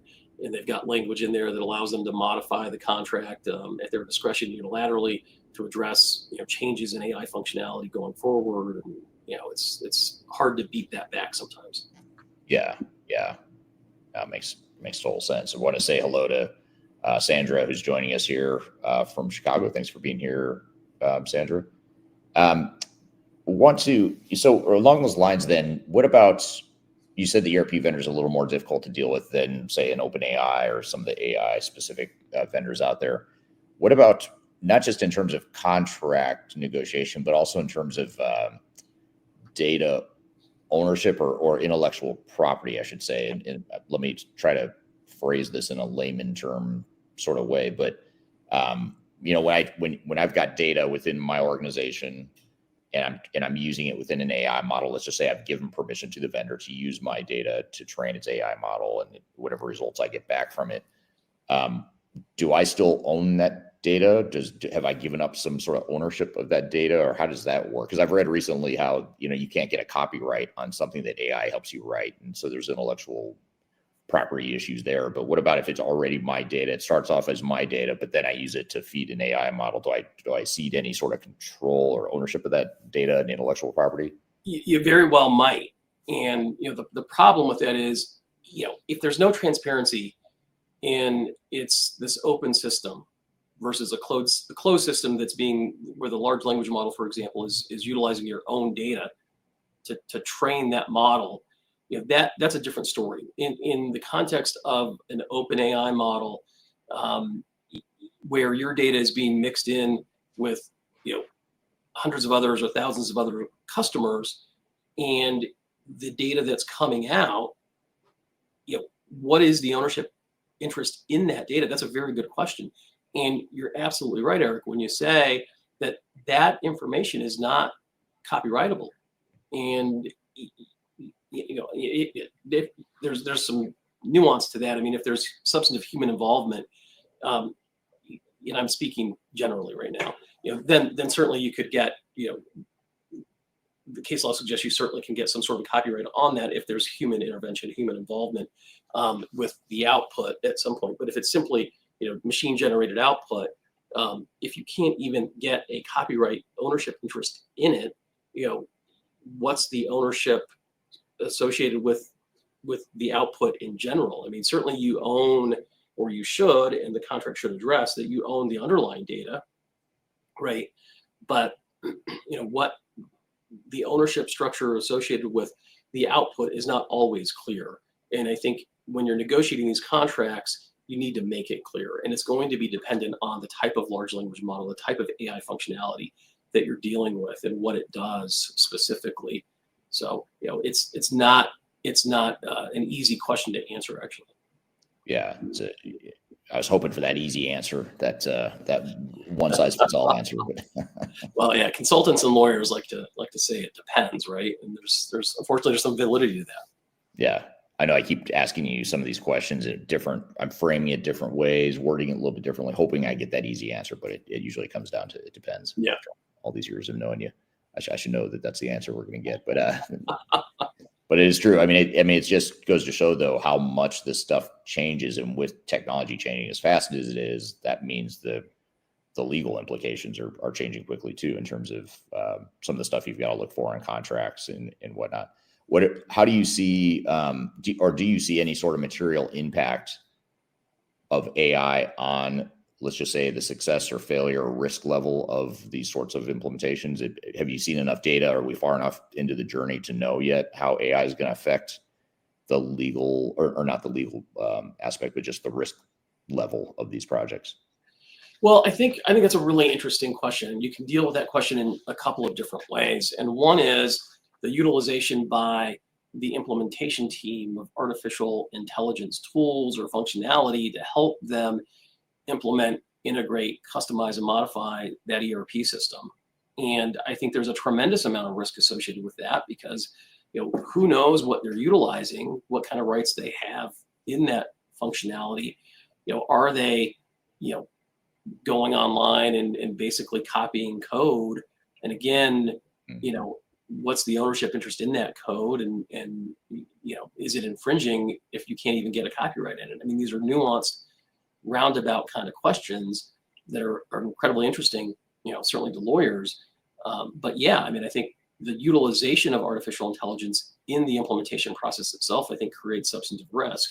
they've got language in there that allows them to modify the contract at their discretion unilaterally to address changes in AI functionality going forward. And it's hard to beat that back sometimes. Yeah, that makes total sense. I want to say hello to Sandra, who's joining us here from Chicago. Thanks for being here, Sandra. So along those lines, then, what about, you said the ERP vendors are a little more difficult to deal with than, say, an OpenAI or some of the AI specific vendors out there. What about, not just in terms of contract negotiation, but also in terms of data ownership or intellectual property, I should say. And let me try to phrase this in a layman term sort of way. But when I've got data within my organization and I'm using it within an AI model, let's just say I've given permission to the vendor to use my data to train its AI model and whatever results I get back from it. Do I still own that data? Have I given up some sort of ownership of that data, or how does that work? Because I've read recently how you can't get a copyright on something that AI helps you write, and so there's intellectual property issues there. But what about if it's already my data? It starts off as my data, but then I use it to feed an AI model. Do I cede any sort of control or ownership of that data and intellectual property? You very well might. And the problem with that is, if there's no transparency and it's this open system versus a closed system that's where the large language model, for example, is utilizing your own data to train that model, that's a different story. In the context of an open AI model, where your data is being mixed in with hundreds of others or thousands of other customers, and the data that's coming out, what is the ownership interest in that data? That's a very good question. And you're absolutely right, Eric, when you say that information is not copyrightable. And there's some nuance to that. I mean, if there's substantive human involvement, and I'm speaking generally right now, then certainly you could get, the case law suggests you certainly can get some sort of copyright on that if there's human intervention, human involvement with the output at some point. But if it's simply machine generated output, if you can't even get a copyright ownership interest in it, what's the ownership associated with the output in general? I mean, certainly you own, or you should, and the contract should address that you own the underlying data, right? But what the ownership structure associated with the output is not always clear. And I think when you're negotiating these contracts, you need to make it clear. And it's going to be dependent on the type of large language model, the type of AI functionality that you're dealing with and what it does specifically. So, it's not an easy question to answer, actually. Yeah. I was hoping for that easy answer, that one size fits all answer. Well, yeah, consultants and lawyers like to say it depends, right? And there's unfortunately some validity to that. Yeah. I know I keep asking you some of these questions in different, I'm framing it different ways, wording it a little bit differently, hoping I get that easy answer, but it usually comes down to, it depends. Yeah. After all these years of knowing you, I should know that that's the answer we're going to get, but it is true. I mean, it just goes to show though, how much this stuff changes, and with technology changing as fast as it is, that means the legal implications are changing quickly too, in terms of some of the stuff you've got to look for in contracts and whatnot. How do you see, do you see any sort of material impact of AI on, let's just say, the success or failure or risk level of these sorts of implementations? Have you seen enough data? Are we far enough into the journey to know yet how AI is going to affect the legal, or not the legal aspect, but just the risk level of these projects? Well, I think that's a really interesting question. You can deal with that question in a couple of different ways. And one is the utilization by the implementation team of artificial intelligence tools or functionality to help them implement, integrate, customize, and modify that ERP system. And I think there's a tremendous amount of risk associated with that, because who knows what they're utilizing, what kind of rights they have in that functionality. Are they going online and basically copying code? And again, what's the ownership interest in that code, and is it infringing if you can't even get a copyright in it? I mean, these are nuanced, roundabout kind of questions that are incredibly interesting, certainly to lawyers. But yeah, I mean, I think the utilization of artificial intelligence in the implementation process itself, I think, creates substantive risk.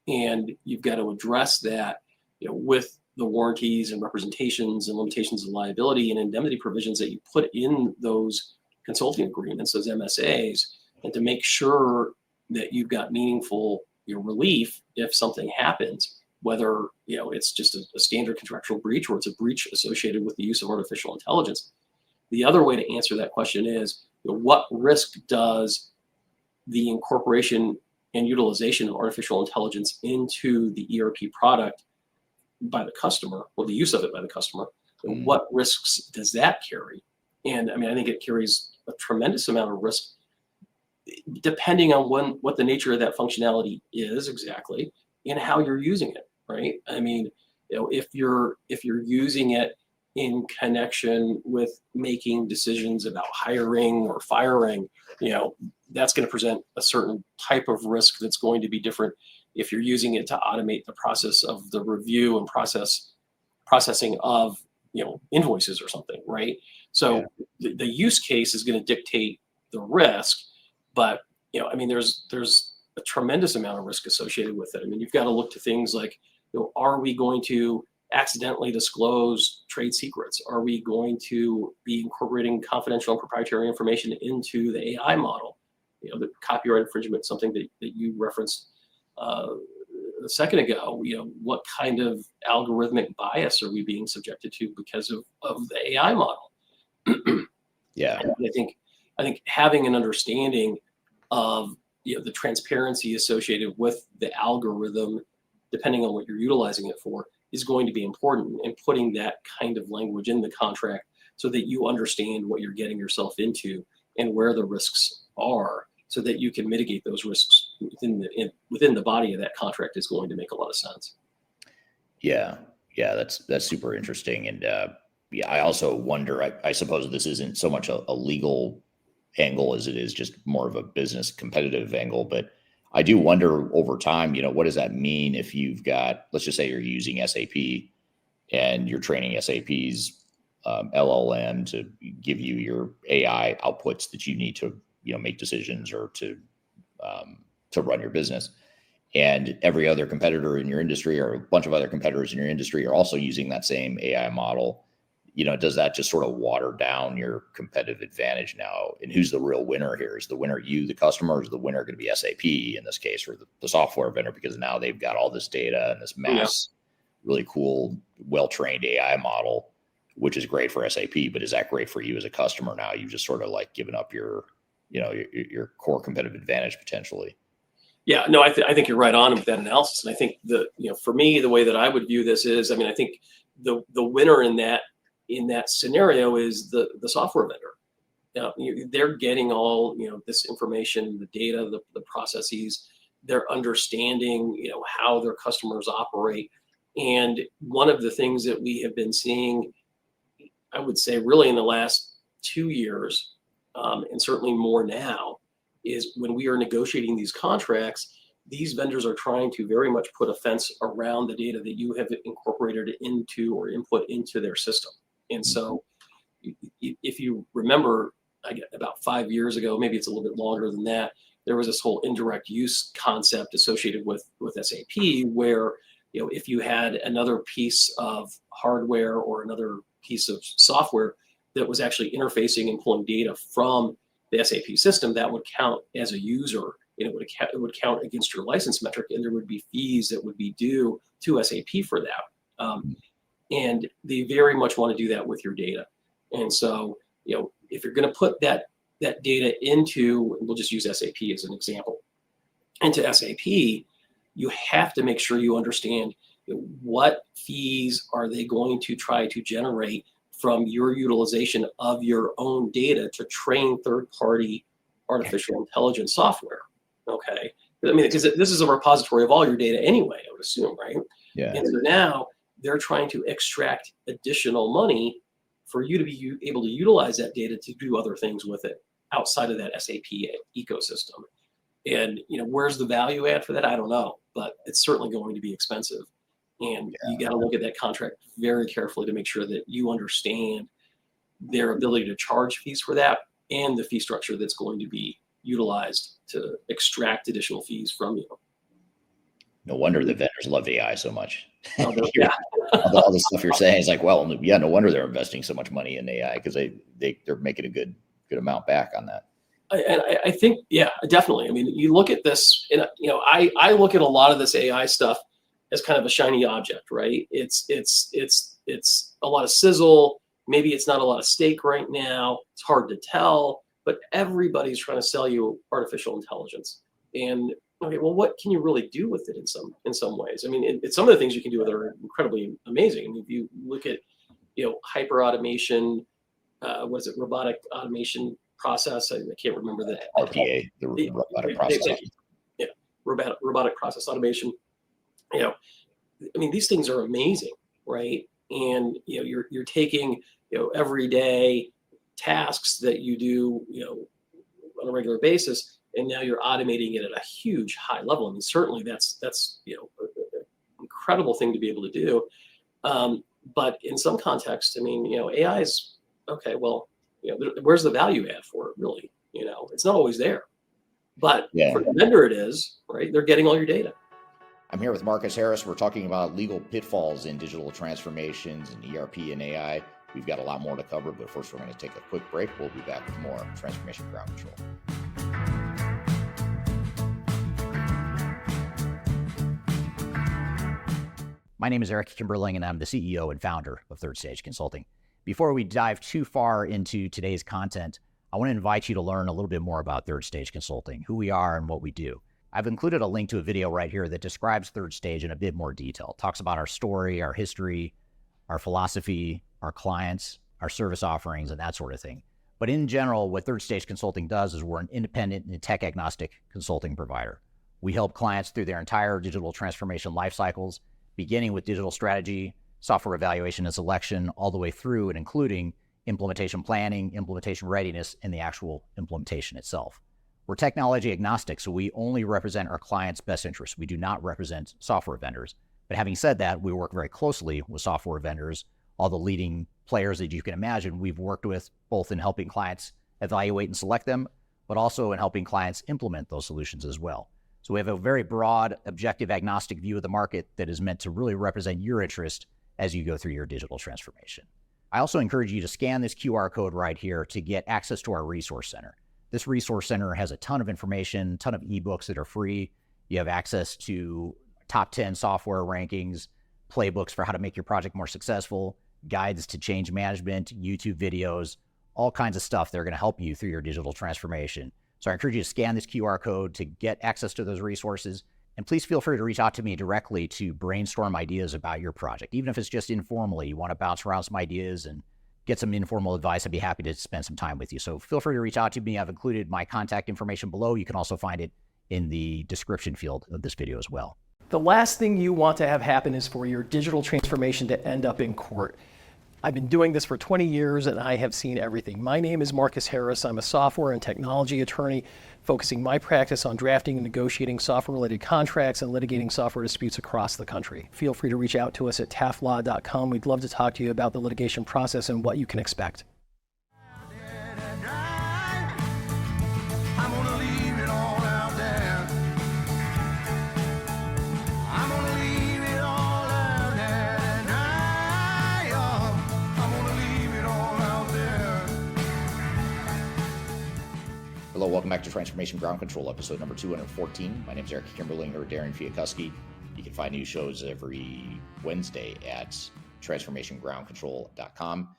And you've got to address that, with the warranties and representations and limitations of liability and indemnity provisions that you put in those consulting agreements, those MSAs, and to make sure that you've got meaningful relief if something happens, whether it's just a standard contractual breach or it's a breach associated with the use of artificial intelligence. The other way to answer that question is, what risk does the incorporation and utilization of artificial intelligence into the ERP product by the customer, or the use of it by the customer, what risks does that carry? And I mean, I think it carries a tremendous amount of risk, depending on what the nature of that functionality is exactly, and how you're using it, right? I mean, if you're using it in connection with making decisions about hiring or firing, that's going to present a certain type of risk that's going to be different if you're using it to automate the process of the review and processing of invoices or something, right? So the use case is going to dictate the risk, but I mean, there's a tremendous amount of risk associated with it. I mean, you've got to look to things like, are we going to accidentally disclose trade secrets? Are we going to be incorporating confidential and proprietary information into the AI model? The copyright infringement, something that you referenced a second ago. What kind of algorithmic bias are we being subjected to because of the AI model? Yeah, and I think having an understanding of the transparency associated with the algorithm, depending on what you're utilizing it for, is going to be important, and putting that kind of language in the contract so that you understand what you're getting yourself into and where the risks are, so that you can mitigate those risks within the body of that contract, is going to make a lot of sense. Yeah, that's super interesting. And I also wonder, I suppose this isn't so much a legal angle as it is just more of a business competitive angle, but I do wonder over time, what does that mean if you've got, let's just say you're using SAP and you're training SAP's LLM to give you your AI outputs that you need to, make decisions or to run your business. And every other competitor in your industry, or a bunch of other competitors in your industry, are also using that same AI model. Does that just sort of water down your competitive advantage now? And who's the real winner here? Is the winner you, the customer, or is the winner going to be SAP in this case, or the software vendor, because now they've got all this data and this mass, really cool, well-trained AI model, which is great for SAP, but is that great for you as a customer now? You've just sort of like given up your core competitive advantage potentially. Yeah, no, I think you're right on with that analysis. And I think for me, the way that I would view this is, I mean, I think the winner in that scenario is the software vendor. They're getting all this information, the data, the processes They're understanding, how their customers operate. And one of the things that we have been seeing, I would say really in the last 2 years, and certainly more now, is when we are negotiating these contracts, these vendors are trying to very much put a fence around the data that you have incorporated into or input into their system. And so if you remember, about 5 years ago, maybe it's a little bit longer than that, there was this whole indirect use concept associated with SAP, where if you had another piece of hardware or another piece of software that was actually interfacing and pulling data from the SAP system, that would count as a user, and it would count against your license metric, and there would be fees that would be due to SAP for that. And they very much want to do that with your data. And so, if you're going to put that data into, we'll just use SAP as an example, into SAP, you have to make sure you understand what fees are they going to try to generate from your utilization of your own data to train third-party artificial intelligence software. Okay, because this is a repository of all your data anyway, I would assume, right? Yeah. And so now they're trying to extract additional money for you to be able to utilize that data to do other things with it outside of that SAP ecosystem. And where's the value add for that? I don't know, but it's certainly going to be expensive. And you got to look at that contract very carefully to make sure that you understand their ability to charge fees for that and the fee structure that's going to be utilized to extract additional fees from you. No wonder the vendors love AI so much. Yeah. all the stuff you're saying is like, well, yeah, no wonder they're investing so much money in AI, because they're making a good amount back on that. I think, yeah, definitely. I mean, you look at this, and I look at a lot of this AI stuff as kind of a shiny object, right? It's a lot of sizzle. Maybe it's not a lot of stake right now. It's hard to tell, but everybody's trying to sell you artificial intelligence. And okay, well, what can you really do with it in some ways? I mean, it's some of the things you can do with it are incredibly amazing. I mean, if you look at hyper automation, robotic automation process. I can't remember the RPA, the robotic process. Yeah, robotic process automation. I mean, these things are amazing, right? And you're taking everyday tasks that you do on a regular basis, and now you're automating it at a huge high level. I mean, certainly that's an incredible thing to be able to do. But in some context, I mean, AI is okay. Well, where's the value add for it, really? It's not always there. But for the vendor, it is, right? They're getting all your data. I'm here with Marcus Harris. We're talking about legal pitfalls in digital transformations and ERP and AI. We've got a lot more to cover, but first we're going to take a quick break. We'll be back with more Transformation Ground Control. My name is Eric Kimberling, and I'm the CEO and founder of Third Stage Consulting. Before we dive too far into today's content, I want to invite you to learn a little bit more about Third Stage Consulting, who we are and what we do. I've included a link to a video right here that describes Third Stage in a bit more detail. It talks about our story, our history, our philosophy, our clients, our service offerings, and that sort of thing. But in general, what Third Stage Consulting does is we're an independent and tech-agnostic consulting provider. We help clients through their entire digital transformation life cycles, beginning with digital strategy, software evaluation and selection, all the way through and including implementation planning, implementation readiness, and the actual implementation itself. We're technology agnostic, so we only represent our clients' best interests. We do not represent software vendors. But having said that, we work very closely with software vendors, all the leading players that you can imagine we've worked with, both in helping clients evaluate and select them, but also in helping clients implement those solutions as well. So we have a very broad, objective, agnostic view of the market that is meant to really represent your interest as you go through your digital transformation. I also encourage you to scan this QR code right here to get access to our resource center. This resource center has a ton of information, a ton of ebooks that are free. You have access to top 10 software rankings, playbooks for how to make your project more successful, guides to change management, YouTube videos, all kinds of stuff that are going to help you through your digital transformation. So I encourage you to scan this QR code to get access to those resources. And please feel free to reach out to me directly to brainstorm ideas about your project. Even if it's just informally, you want to bounce around some ideas and get some informal advice, I'd be happy to spend some time with you. So feel free to reach out to me. I've included my contact information below. You can also find it in the description field of this video as well. The last thing you want to have happen is for your digital transformation to end up in court. I've been doing this for 20 years and I have seen everything. My name is Marcus Harris. I'm a software and technology attorney focusing my practice on drafting and negotiating software-related contracts and litigating software disputes across the country. Feel free to reach out to us at taftlaw.com. We'd love to talk to you about the litigation process and what you can expect. Hello, welcome back to Transformation Ground Control, episode number 214. My name is Eric Kimberling, or Darian Chwialkowski. You can find new shows every Wednesday at transformationgroundcontrol.com.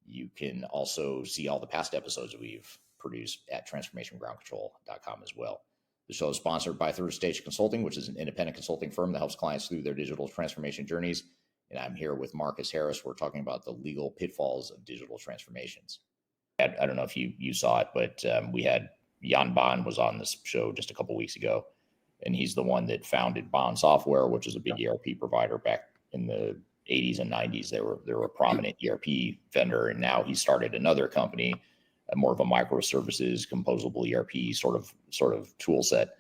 You can also see all the past episodes we've produced at transformationgroundcontrol.com as well. The show is sponsored by Third Stage Consulting, which is an independent consulting firm that helps clients through their digital transformation journeys. And I'm here with Marcus Harris. We're talking about the legal pitfalls of digital transformations. I don't know if you saw it, but we had Jan Bond was on this show just a couple of weeks ago, and he's the one that founded Bond Software, which is a big ERP provider back in the 80s and 90s. They were a prominent ERP vendor, and now he started another company, more of a microservices composable ERP sort of tool set.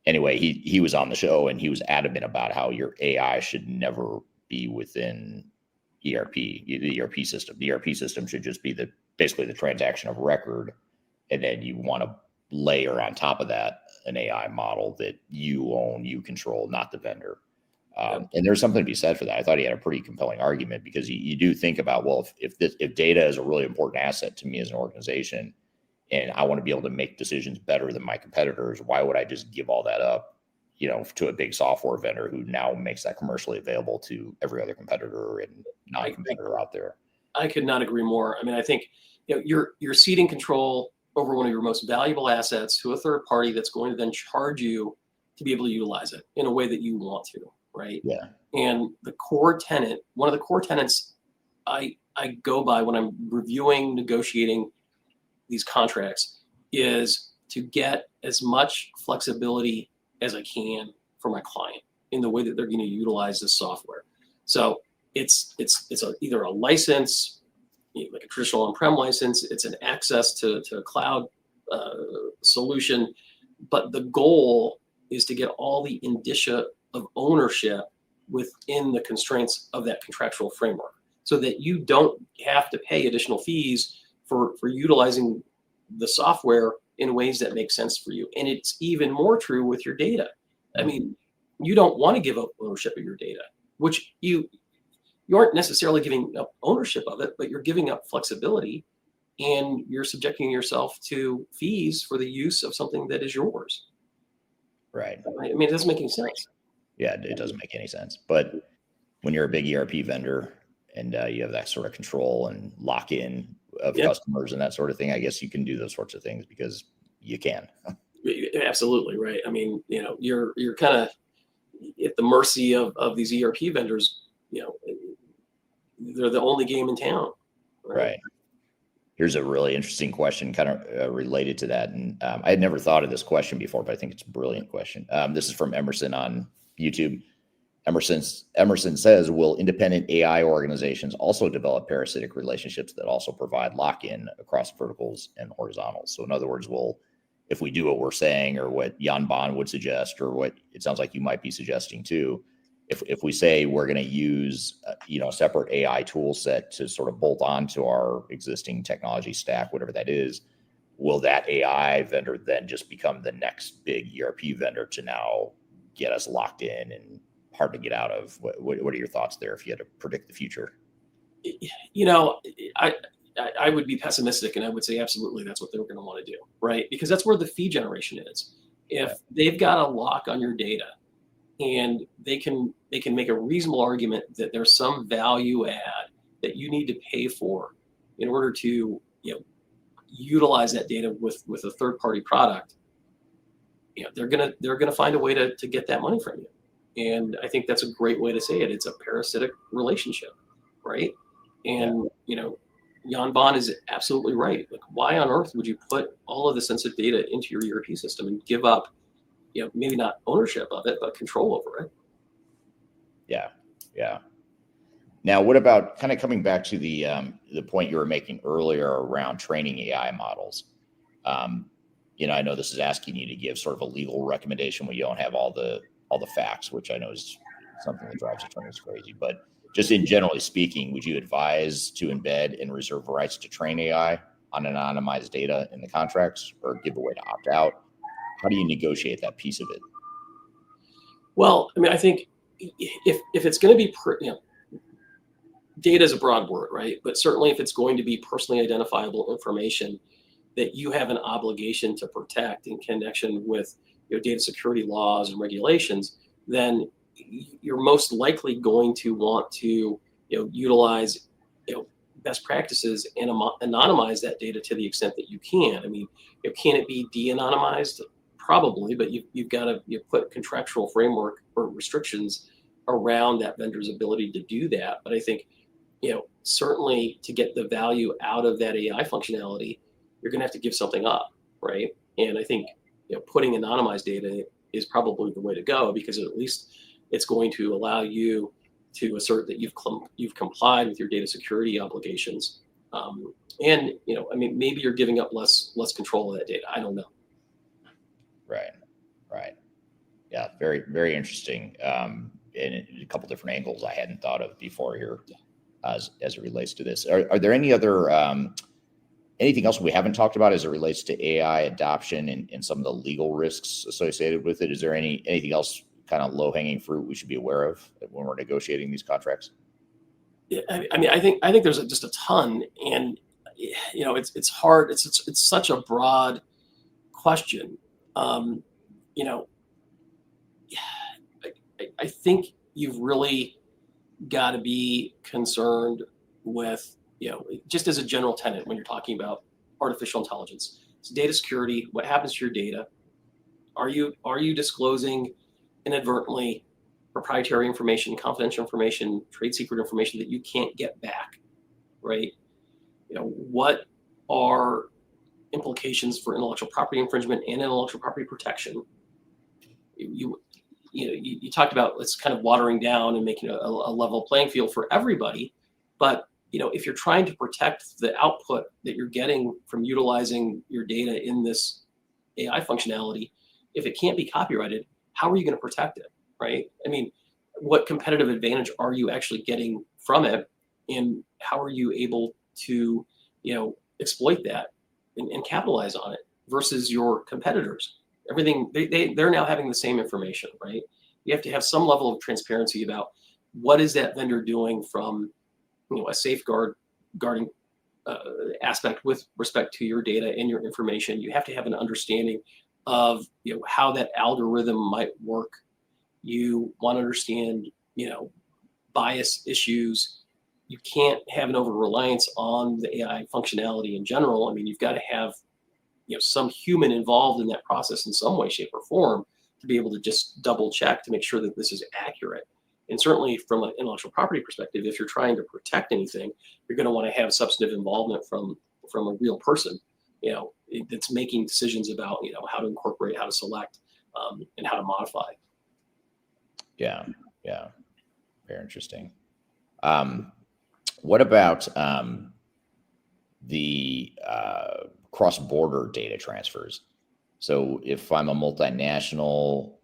Anyway, he was on the show, and he was adamant about how your AI should never be within the ERP system. The ERP system should just be basically the transaction of record, and then you want to layer on top of that an AI model that you own, you control, not the vendor. And there's something to be said for that. I thought he had a pretty compelling argument, because you do think about, well, if data is a really important asset to me as an organization, and I want to be able to make decisions better than my competitors, why would I just give all that up, to a big software vendor who now makes that commercially available to every other competitor and non-competitor out there? I could not agree more. I mean, I think you're ceding control over one of your most valuable assets to a third party that's going to then charge you to be able to utilize it in a way that you want to, right? Yeah. And one of the core tenets I go by when I'm reviewing, negotiating these contracts is to get as much flexibility as I can for my client in the way that they're going to utilize this software. So it's either a license, like a traditional on-prem license, it's an access to a cloud solution, but the goal is to get all the indicia of ownership within the constraints of that contractual framework, so that you don't have to pay additional fees for utilizing the software in ways that make sense for you. And it's even more true with your data. I mean, you don't want to give up ownership of your data, which you aren't necessarily giving up ownership of it, but you're giving up flexibility, and you're subjecting yourself to fees for the use of something that is yours. Right. I mean, it doesn't make any sense. Yeah, it doesn't make any sense. But when you're a big ERP vendor and you have that sort of control and lock-in of customers and that sort of thing, I guess you can do those sorts of things because you can. Absolutely, right. I mean, you're kind of at the mercy of these ERP vendors. They're the only game in town. Right. Here's a really interesting question kind of related to that. And I had never thought of this question before, but I think it's a brilliant question. This is from Emerson on YouTube. Emerson says, will independent AI organizations also develop parasitic relationships that also provide lock-in across verticals and horizontals? So in other words, if we do what we're saying, or what Jan Bond would suggest, or what it sounds like you might be suggesting too, if we say we're going to use a separate AI tool set to sort of bolt on to our existing technology stack, whatever that is, will that AI vendor then just become the next big ERP vendor to now get us locked in and hard to get out of? What are your thoughts there if you had to predict the future? I would be pessimistic, and I would say absolutely that's what they're going to want to do, right? Because that's where the fee generation is. If they've got a lock on your data, and they can make a reasonable argument that there's some value add that you need to pay for in order to utilize that data with a third party product, they're gonna find a way to get that money from you. And I think that's a great way to say it. It's a parasitic relationship, right? And Jan Bond is absolutely right. Like, why on earth would you put all of the sensitive data into your ERP system and give up maybe not ownership of it, but control over it. Yeah. Yeah. Now, what about kind of coming back to the point you were making earlier around training AI models? I know this is asking you to give sort of a legal recommendation when you don't have all the facts, which I know is something that drives attorneys crazy. But just in generally speaking, would you advise to embed and reserve rights to train AI on anonymized data in the contracts, or give away to opt out? How do you negotiate that piece of it? Well, I mean, I think if it's going to be data is a broad word, right? But certainly if it's going to be personally identifiable information that you have an obligation to protect in connection with data security laws and regulations, then you're most likely going to want to utilize best practices and anonymize that data to the extent that you can. I mean, can it be de-anonymized? Probably, but you've got to put contractual framework or restrictions around that vendor's ability to do that. But I think certainly to get the value out of that AI functionality, you're going to have to give something up, right? And I think putting anonymized data is probably the way to go, because at least it's going to allow you to assert that you've complied with your data security obligations. And I mean, maybe you're giving up less control of that data. I don't know. Right. Yeah, very, very interesting. And a couple different angles I hadn't thought of before here, as it relates to this. Are there any other anything else we haven't talked about as it relates to AI adoption and some of the legal risks associated with it? Is there anything else kind of low hanging fruit we should be aware of when we're negotiating these contracts? Yeah, I mean, I think there's just a ton, and it's hard. It's such a broad question. I think you've really got to be concerned with, just as a general tenet when you're talking about artificial intelligence, it's data security. What happens to your data? Are you disclosing inadvertently proprietary information, confidential information, trade secret information that you can't get back, right? What are implications for intellectual property infringement and intellectual property protection? You talked about it's kind of watering down and making a level playing field for everybody, but if you're trying to protect the output that you're getting from utilizing your data in this AI functionality, if it can't be copyrighted, how are you going to protect it, right? I mean, what competitive advantage are you actually getting from it, and how are you able to exploit that and capitalize on it versus your competitors? Everything they're now having the same information, right? You have to have some level of transparency about what is that vendor doing from a safeguarding aspect with respect to your data and your information. You have to have an understanding of how that algorithm might work. You want to understand bias issues. You can't have an over reliance on the AI functionality in general. I mean, you've got to have some human involved in that process in some way, shape, or form to be able to just double check to make sure that this is accurate. And certainly from an intellectual property perspective, if you're trying to protect anything, you're going to want to have substantive involvement from a real person, that's making decisions about, how to incorporate, how to select, and how to modify. Yeah. Very interesting. What about the cross-border data transfers? So if I'm a multinational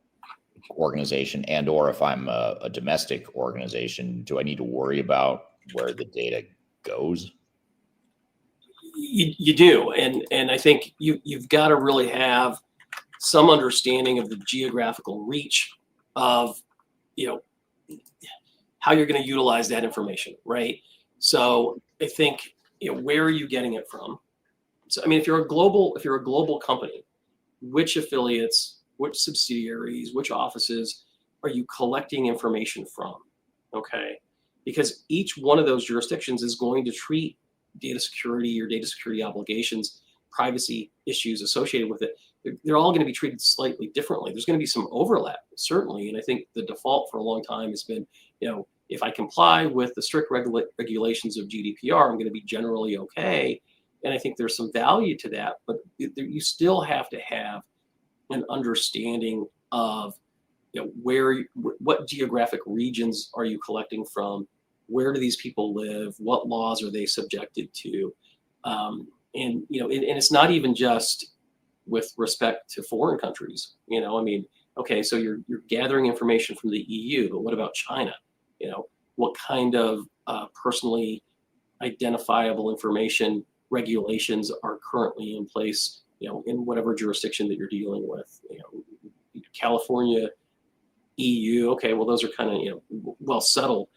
organization or if I'm a domestic organization, do I need to worry about where the data goes? You do. And I think you've got to really have some understanding of the geographical reach of, how you're going to utilize that information, right? So I think, where are you getting it from? So, I mean, if you're a global company, which affiliates, which subsidiaries, which offices are you collecting information from? Okay. Because each one of those jurisdictions is going to treat data security or data security obligations, privacy issues associated with it. They're all going to be treated slightly differently. There's going to be some overlap, certainly. And I think the default for a long time has been, if I comply with the strict regulations of GDPR, I'm going to be generally okay. And I think there's some value to that, but you still have to have an understanding of, what geographic regions are you collecting from? Where do these people live? What laws are they subjected to? And it's not even just with respect to foreign countries. Okay, so you're gathering information from the EU, but what about China? What kind of personally identifiable information regulations are currently in place, in whatever jurisdiction that you're dealing with? California, EU, okay, well, those are kind of, well settled,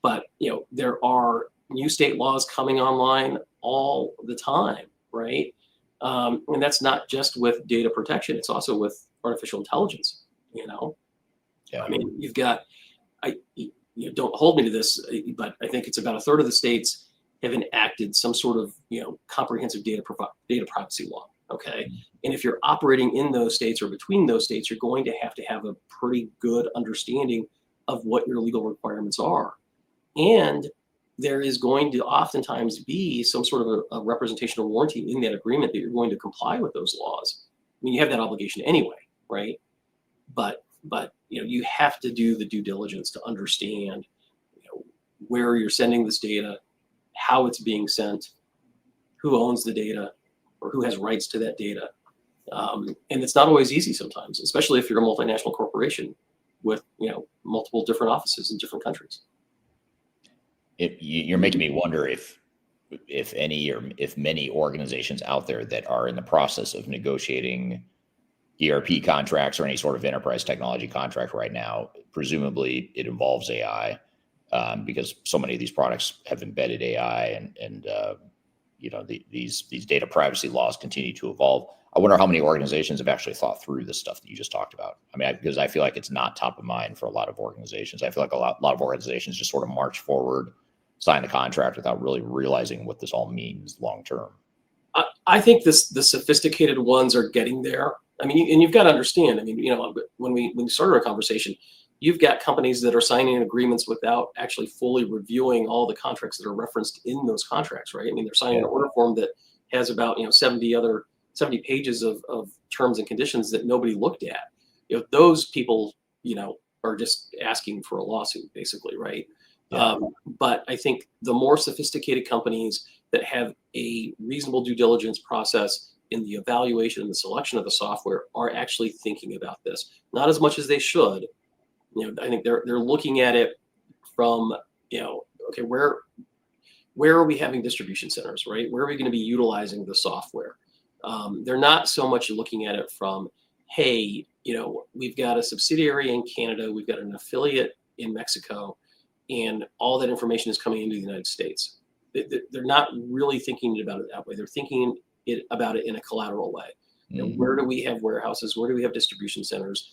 but, there are new state laws coming online all the time, right? And that's not just with data protection, it's also with artificial intelligence, Yeah. I mean, you've got, don't hold me to this, but I think it's about a third of the states have enacted some sort of, comprehensive data privacy law. Okay. And if you're operating in those states or between those states, you're going to have a pretty good understanding of what your legal requirements are. And there is going to oftentimes be some sort of a representation or warranty in that agreement that you're going to comply with those laws. I mean, you have that obligation anyway, right? But you have to do the due diligence to understand, where you're sending this data, how it's being sent, who owns the data, or who has rights to that data. And it's not always easy sometimes, especially if you're a multinational corporation with, multiple different offices in different countries. You're making me wonder if any or if many organizations out there that are in the process of negotiating ERP contracts or any sort of enterprise technology contract right now, presumably it involves AI, because so many of these products have embedded AI, and these data privacy laws continue to evolve. I wonder how many organizations have actually thought through this stuff that you just talked about. I mean, because I feel like it's not top of mind for a lot of organizations. I feel like a lot of organizations just sort of march forward, sign the contract without really realizing what this all means long term. I think the sophisticated ones are getting there. I mean, and you've got to understand. I mean, when we started our conversation, you've got companies that are signing agreements without actually fully reviewing all the contracts that are referenced in those contracts, right? I mean, they're signing an order form that has about 70 pages of terms and conditions that nobody looked at. Those people, are just asking for a lawsuit, basically, right? Yeah. But I think the more sophisticated companies that have a reasonable due diligence process in the evaluation and the selection of the software are actually thinking about this. Not as much as they should. I think they're looking at it from, okay, where are we having distribution centers, right? Where are we going to be utilizing the software? They're not so much looking at it from, hey, we've got a subsidiary in Canada, we've got an affiliate in Mexico, and all that information is coming into the United States. They're not really thinking about it that way. They're thinking about it in a collateral way. Where do we have warehouses? Where do we have distribution centers?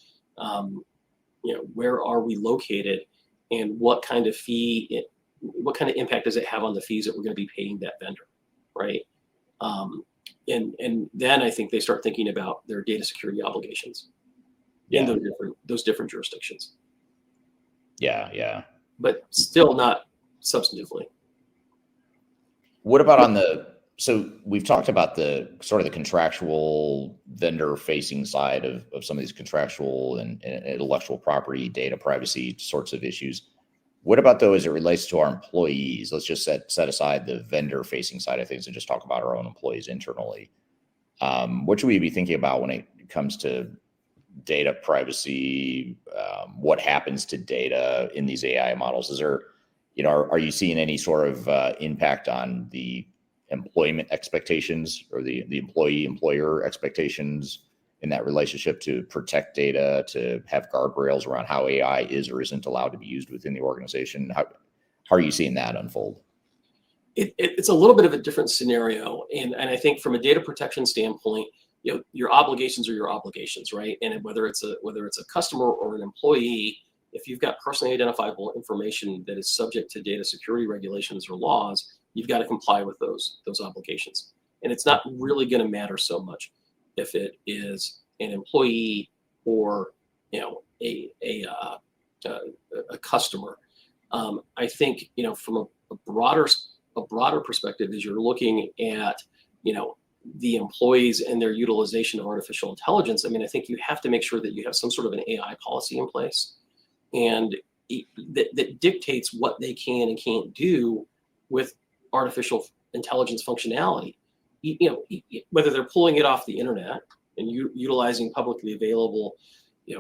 Where are we located, and what kind of impact does it have on the fees that we're going to be paying that vendor, right? And then I think they start thinking about their data security obligations in those different jurisdictions. Yeah. But still not substantively. What about so we've talked about the sort of the contractual vendor facing side of some of these contractual and intellectual property data privacy sorts of issues. What about though, as it relates to our employees? Let's just set aside the vendor facing side of things and just talk about our own employees internally. What should we be thinking about when it comes to data privacy? What happens to data in these AI models? Is there, are you seeing any sort of impact on the employment expectations or the employer expectations in that relationship to protect data, to have guardrails around how AI is or isn't allowed to be used within the organization? How are you seeing that unfold? It's a little bit of a different scenario. And I think from a data protection standpoint, your obligations are your obligations, right? And whether it's a customer or an employee, if you've got personally identifiable information that is subject to data security regulations or laws, you've got to comply with those obligations. And it's not really going to matter so much if it is an employee or a customer. I think from a broader perspective, as you're looking at the employees and their utilization of artificial intelligence, I mean, I think you have to make sure that you have some sort of an AI policy in place, and that dictates what they can and can't do with artificial intelligence functionality. Whether they're pulling it off the internet and utilizing publicly available,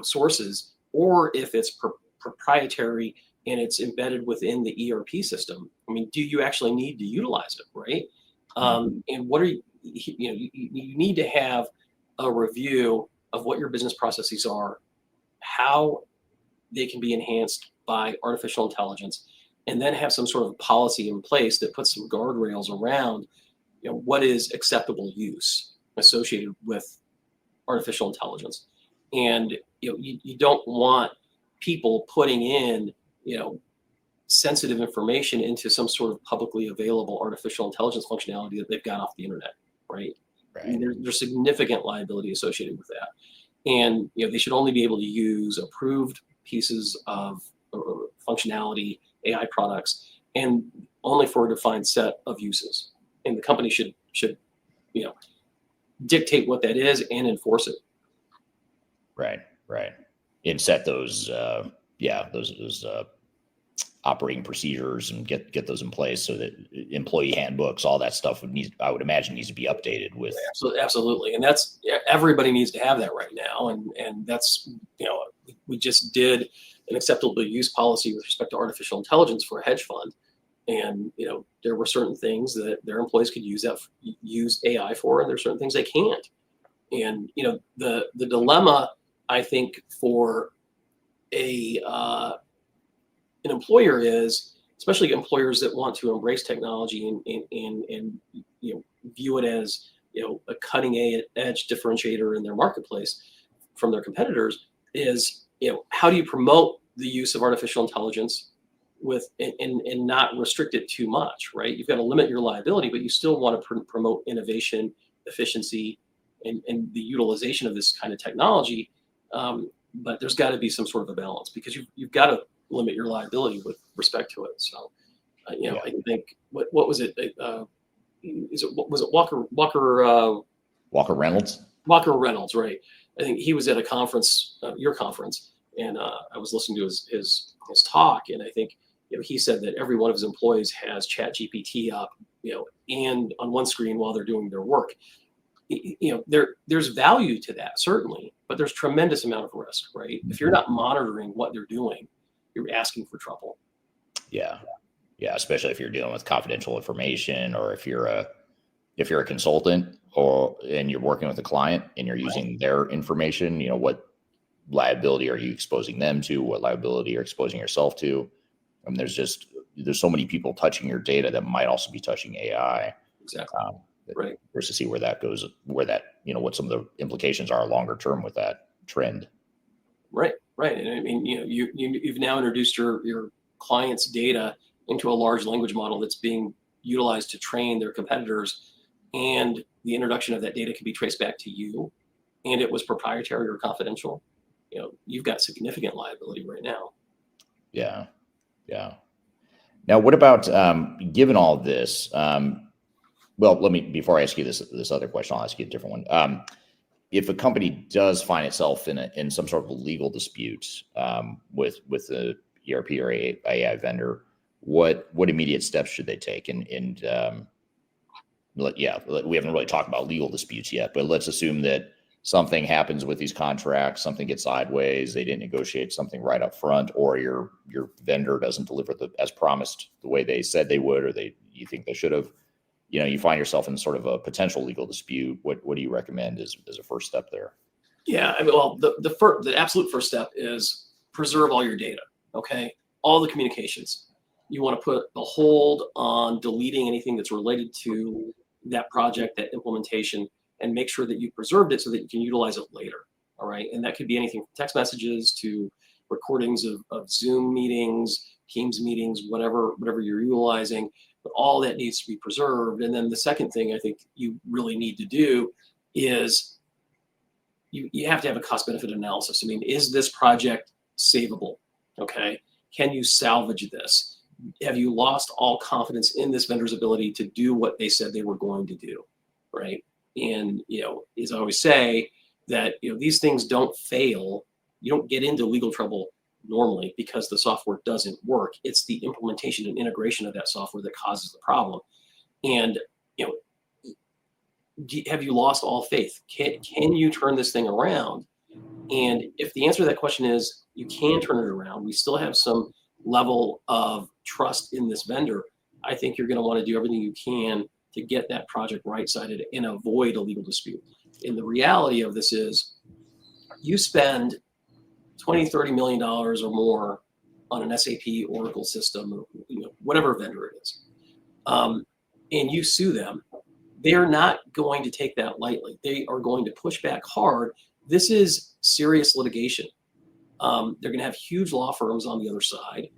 sources, or if it's proprietary and it's embedded within the ERP system. I mean, do you actually need to utilize it, right? And what are you need to have a review of what your business processes are, how they can be enhanced by artificial intelligence, and then have some sort of policy in place that puts some guardrails around, what is acceptable use associated with artificial intelligence. And you don't want people putting in sensitive information into some sort of publicly available artificial intelligence functionality that they've got off the internet, right? I mean, there's significant liability associated with that, and they should only be able to use approved pieces of functionality, AI products, and only for a defined set of uses. And the company should dictate what that is and enforce it. Right. And set those operating procedures and get those in place so that employee handbooks, all that stuff I would imagine needs to be updated with. Absolutely. And that's, everybody needs to have that right now. And that's, we just did an acceptable use policy with respect to artificial intelligence for a hedge fund. And, there were certain things that their employees could use AI for, and there's certain things they can't. And, the dilemma, I think, for an employer is, especially employers that want to embrace technology and view it as a cutting edge differentiator in their marketplace from their competitors, is how do you promote the use of artificial intelligence and not restrict it too much, right? You've got to limit your liability, but you still want to promote innovation, efficiency, and the utilization of this kind of technology. But there's got to be some sort of a balance, because you've got to limit your liability with respect to it. So, I think what was it? Was it Walker Reynolds? Walker Reynolds, right? I think he was at a conference, your conference, and I was listening to his talk, and I think he said that every one of his employees has ChatGPT up, and on one screen while they're doing their work. There's value to that, certainly, but there's tremendous amount of risk, right? If you're not monitoring what they're doing, you're asking for trouble. Yeah, especially if you're dealing with confidential information, or if you're a consultant and you're working with a client and you're using their information. What liability are you exposing them to? What liability are you exposing yourself to? I mean, there's so many people touching your data that might also be touching AI. Exactly. Right. First, to see where that goes, what some of the implications are longer term with that trend. Right. And I mean, you've now introduced your client's data into a large language model that's being utilized to train their competitors, and the introduction of that data can be traced back to you, and it was proprietary or confidential. You've got significant liability right now. Yeah. Now, what about given all this? Well, before I ask you this other question, I'll ask you a different one. If a company does find itself in some sort of legal dispute with the ERP or AI vendor, what immediate steps should they take? And we haven't really talked about legal disputes yet, but let's assume that something happens with these contracts, something gets sideways, they didn't negotiate something right up front, or your vendor doesn't deliver as promised the way they said they would, or you think they should have. You find yourself in sort of a potential legal dispute. What do you recommend as a first step there? Yeah, I mean, well, the absolute first step is preserve all your data. Okay, all the communications. You want to put a hold on deleting anything that's related to that project, that implementation, and make sure that you preserved it so that you can utilize it later. All right, and that could be anything from text messages to recordings of Zoom meetings, Teams meetings, whatever you're utilizing. But all that needs to be preserved. And then the second thing I think you really need to do is you have to have a cost benefit analysis. I mean, is this project savable? Okay. Can you salvage this? Have you lost all confidence in this vendor's ability to do what they said they were going to do? Right. And, as I always say, that, these things don't fail. You don't get into legal trouble normally because the software doesn't work. It's the implementation and integration of that software that causes the problem. And, have you lost all faith? Can you turn this thing around? And if the answer to that question is you can turn it around, we still have some level of trust in this vendor, I think you're going to want to do everything you can to get that project right-sided and avoid a legal dispute. And the reality of this is you spend $20-30 million or more on an SAP Oracle system, or whatever vendor it is, and you sue them, they're not going to take that lightly. They are going to push back hard. This is serious litigation. They're going to have huge law firms on the other side.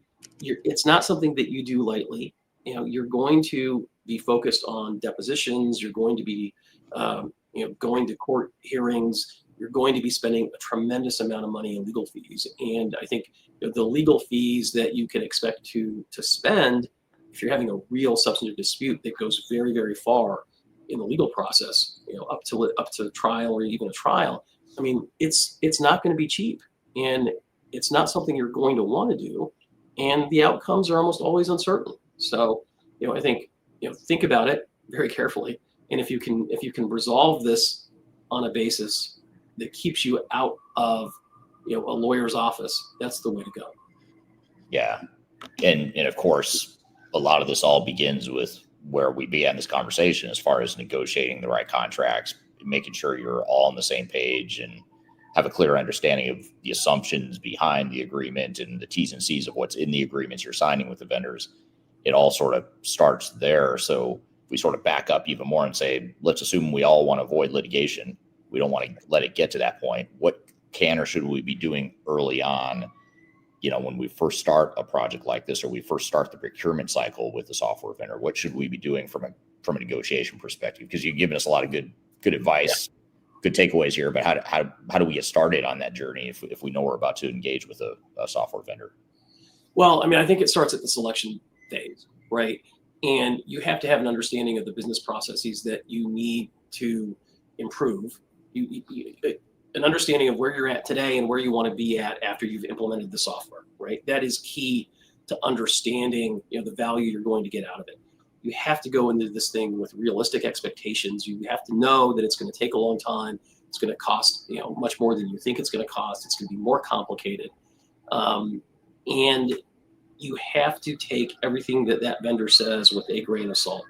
It's not something that you do lightly. You're going to be focused on depositions. You're going to be, going to court hearings. You're going to be spending a tremendous amount of money in legal fees. And I think the legal fees that you can expect to spend, if you're having a real substantive dispute that goes very, very far in the legal process, up to trial or even a trial, I mean, it's not going to be cheap, and it's not something you're going to want to do, and the outcomes are almost always uncertain. So, I think, think about it very carefully, and if you can resolve this on a basis that keeps you out of, a lawyer's office, that's the way to go. Yeah, and of course, a lot of this all begins with where we began this conversation, as far as negotiating the right contracts, making sure you're all on the same page and have a clear understanding of the assumptions behind the agreement and the T's and C's of what's in the agreements you're signing with the vendors. It all sort of starts there. So if we sort of back up even more and say, let's assume we all want to avoid litigation. We don't want to let it get to that point. What can or should we be doing early on, when we first start a project like this, or we first start the procurement cycle with the software vendor? What should we be doing from a negotiation perspective? Because you've given us a lot of good advice, good takeaways here. But how do we get started on that journey if we know we're about to engage with a software vendor? Well, I mean, I think it starts at the selection phase, right? And you have to have an understanding of the business processes that you need to improve. An understanding of where you're at today and where you want to be at after you've implemented the software, right? That is key to understanding, the value you're going to get out of it. You have to go into this thing with realistic expectations. You have to know that it's going to take a long time. It's going to cost, much more than you think it's going to cost. It's going to be more complicated. And you have to take everything that vendor says with a grain of salt.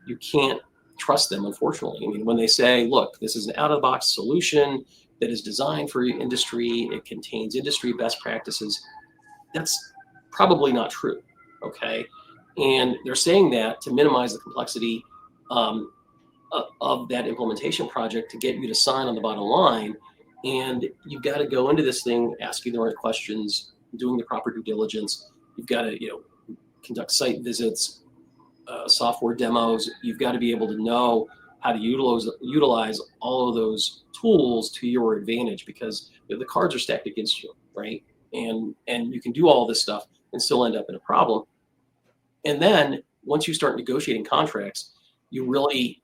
You can't trust them, unfortunately. I mean, when they say, look, this is an out-of-the-box solution that is designed for your industry, it contains industry best practices, that's probably not true, okay? And they're saying that to minimize the complexity of that implementation project, to get you to sign on the bottom line. And you've got to go into this thing asking the right questions, doing the proper due diligence. You've got to, conduct site visits, software demos. You've got to be able to know how to utilize all of those tools to your advantage, because the cards are stacked against you, right? And you can do all this stuff and still end up in a problem. And then once you start negotiating contracts, you really,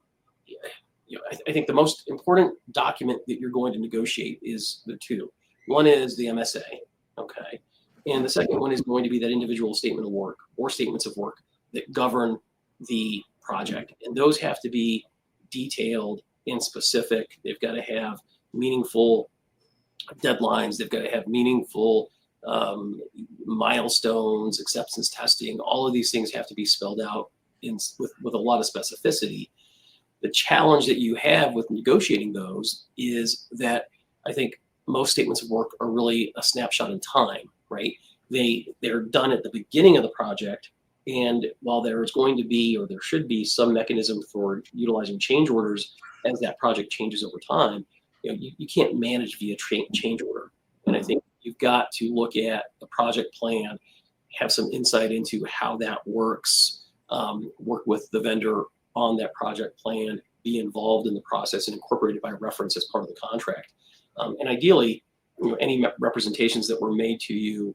I think the most important document that you're going to negotiate is the two. One is the MSA, okay? And the second one is going to be that individual statement of work or statements of work that govern the project. And those have to be detailed and specific. They've got to have meaningful deadlines. They've got to have meaningful milestones, acceptance testing. All of these things have to be spelled out with a lot of specificity. The challenge that you have with negotiating those is that I think most statements of work are really a snapshot in time, right? They're done at the beginning of the project. And while there is going to be, or there should be, some mechanism for utilizing change orders as that project changes over time, you can't manage via change order. And I think you've got to look at the project plan, have some insight into how that works, work with the vendor on that project plan, be involved in the process and incorporate it by reference as part of the contract. And ideally, any representations that were made to you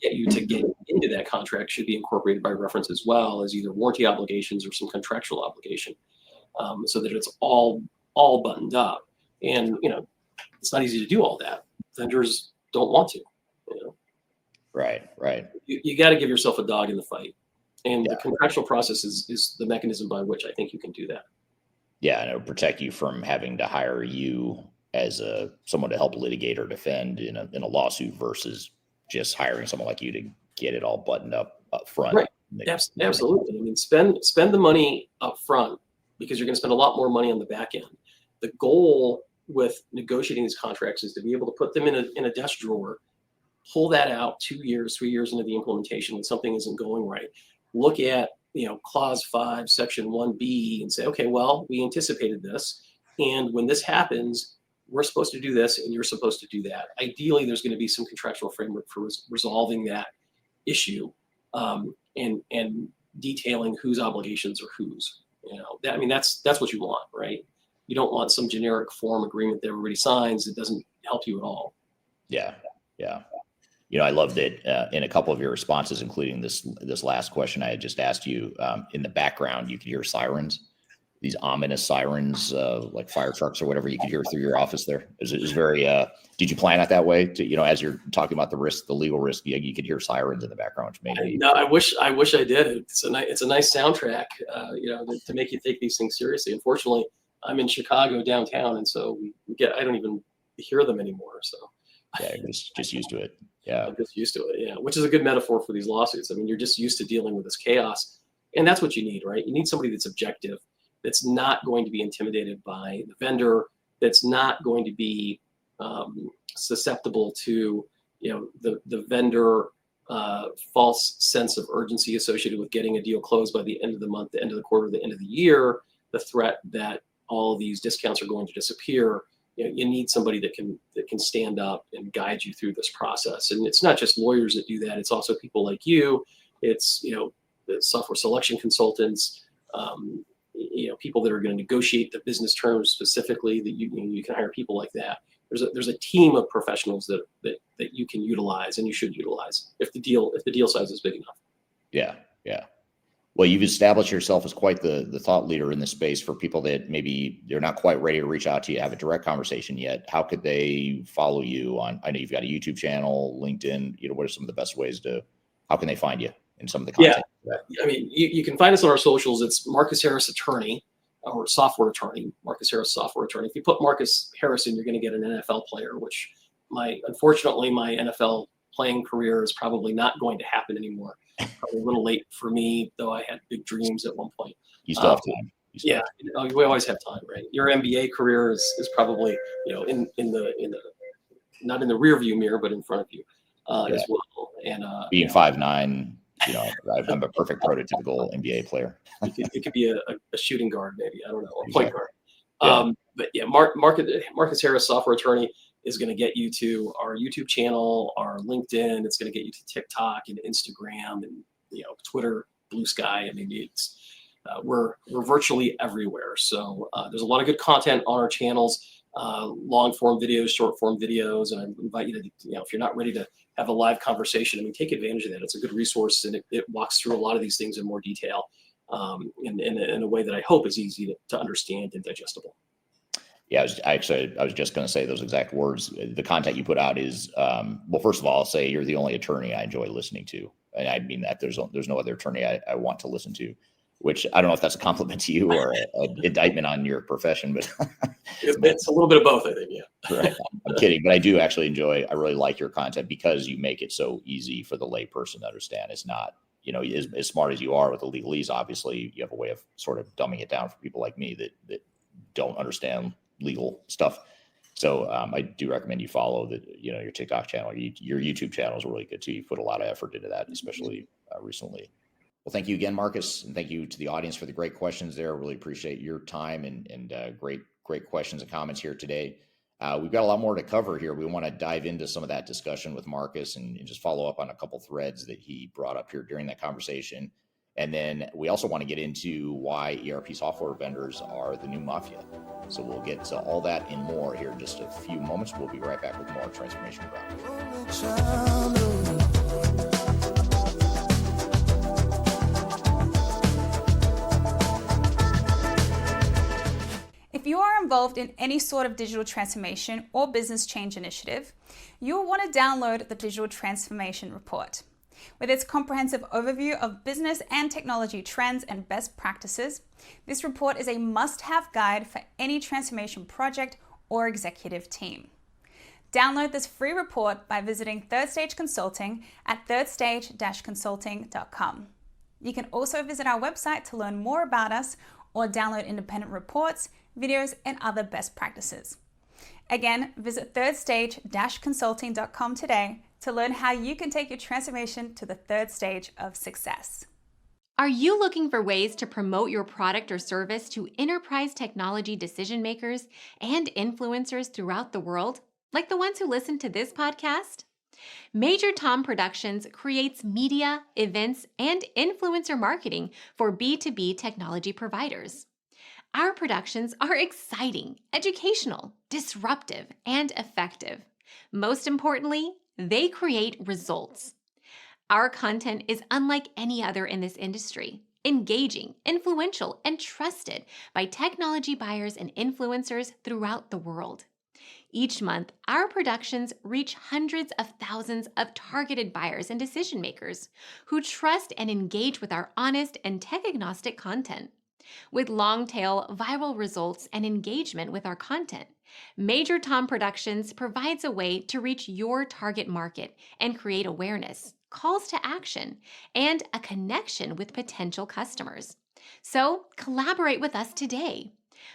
get you to get into that contract should be incorporated by reference as well as either warranty obligations or some contractual obligation, so that it's all all buttoned up. And, it's not easy to do all that. Vendors don't want to. Right. You got to give yourself a dog in the fight. And Yeah. the contractual process is the mechanism by which I think you can do that. Yeah, and it'll protect you from having to hire you as someone to help litigate or defend in a lawsuit versus just hiring someone like you to get it all buttoned up front. Right. Absolutely. I mean, spend the money up front because you're going to spend a lot more money on the back end. The goal with negotiating these contracts is to be able to put them in a desk drawer, pull that out 2 years, 3 years into the implementation when something isn't going right. Look at, clause 5, section 1B and say, okay, well, we anticipated this. And when this happens, we're supposed to do this and you're supposed to do that. Ideally, there's going to be some contractual framework for resolving that issue and detailing whose obligations are whose. That's what you want, right? You don't want some generic form agreement that everybody signs. It doesn't help you at all. Yeah. I love that in a couple of your responses, including this last question I had just asked you, in the background, you could hear sirens, these ominous sirens, like fire trucks or whatever you could hear through your office there. It was very, did you plan it that way to, as you're talking about the risk, the legal risk, you could hear sirens in the background, which made me. No, I wish I did. It's a nice soundtrack, to make you take these things seriously. Unfortunately, I'm in Chicago downtown. And so I don't even hear them anymore. So. Yeah, you're just used to it. Yeah. I'm just used to it. Yeah. Which is a good metaphor for these lawsuits. I mean, you're just used to dealing with this chaos, and that's what you need, right? You need somebody that's objective, that's not going to be intimidated by the vendor, that's not going to be susceptible to, the vendor false sense of urgency associated with getting a deal closed by the end of the month, the end of the quarter, the end of the year, the threat that all of these discounts are going to disappear. You need somebody that can stand up and guide you through this process. And it's not just lawyers that do that. It's also people like you. It's, the software selection consultants, people that are going to negotiate the business terms specifically, that you can hire people like that. There's a team of professionals that you can utilize and you should utilize if the deal size is big enough. Yeah. Well, you've established yourself as quite the thought leader in this space for people that maybe they're not quite ready to reach out to you, have a direct conversation yet. How could they follow you on? I know you've got a YouTube channel, LinkedIn. What are some of the best ways how can they find you in some of the content? Yeah, I mean, you can find us on our socials. It's Marcus Harris Attorney or Software Attorney, Marcus Harris Software Attorney. If you put Marcus Harris in, you're going to get an NFL player, which unfortunately my NFL playing career is probably not going to happen anymore. Probably a little late for me, though I had big dreams at one point. You still have time. We always have time, right? Your MBA career is probably in the not in the rear view mirror, but in front of you as well. And being 5'9", I'm a perfect prototypical NBA player. it could be a shooting guard, maybe, I don't know, or point guard. But yeah, Marcus Harris, Software Attorney, is going to get you to our YouTube channel, our LinkedIn. It's going to get you to TikTok and Instagram and Twitter, Blue Sky. I mean, it's we're virtually everywhere. So there's a lot of good content on our channels, long form videos, short form videos, and I invite you to, if you're not ready to have a live conversation, I mean, take advantage of that. It's a good resource, and it walks through a lot of these things in more detail, in a way that I hope is easy to understand and digestible. Yeah, I was just going to say those exact words. The content you put out is, well, first of all, I'll say you're the only attorney I enjoy listening to. And I mean that there's no other attorney I want to listen to, which I don't know if that's a compliment to you or an indictment on your profession, but it's a little bit of both, I think. Yeah. Right. I'm kidding, but I do actually I really like your content because you make it so easy for the layperson to understand. It's not, as smart as you are with the legalese, obviously you have a way of sort of dumbing it down for people like me that don't understand legal stuff. So I do recommend you follow your TikTok channel. Your YouTube channel is really good too. You put a lot of effort into that, especially recently. Well, thank you again, Marcus, and thank you to the audience for the great questions there. Really appreciate your time and great questions and comments here today. We've got a lot more to cover here. We want to dive into some of that discussion with Marcus and just follow up on a couple threads that he brought up here during that conversation. And then we also want to get into why ERP software vendors are the new mafia. So we'll get to all that and more here in just a few moments. We'll be right back with more Transformation Ground. If you are a involved in any sort of digital transformation or business change initiative, you'll want to download the Digital Transformation Report. With its comprehensive overview of business and technology trends and best practices, this report is a must-have guide for any transformation project or executive team. Download this free report by visiting Third Stage Consulting at thirdstage-consulting.com. You can also visit our website to learn more about us or download independent reports, videos, and other best practices. Again, visit thirdstage-consulting.com today to learn how you can take your transformation to the third stage of success. Are you looking for ways to promote your product or service to enterprise technology decision makers and influencers throughout the world, like the ones who listen to this podcast? Major Tom Productions creates media, events, and influencer marketing for B2B technology providers. Our productions are exciting, educational, disruptive, and effective. Most importantly, they create results. Our content is unlike any other in this industry, engaging, influential, and trusted by technology buyers and influencers throughout the world. Each month, our productions reach hundreds of thousands of targeted buyers and decision makers who trust and engage with our honest and tech-agnostic content. With long-tail viral results and engagement with our content, Major Tom Productions provides a way to reach your target market and create awareness, calls to action, and a connection with potential customers. So collaborate with us today.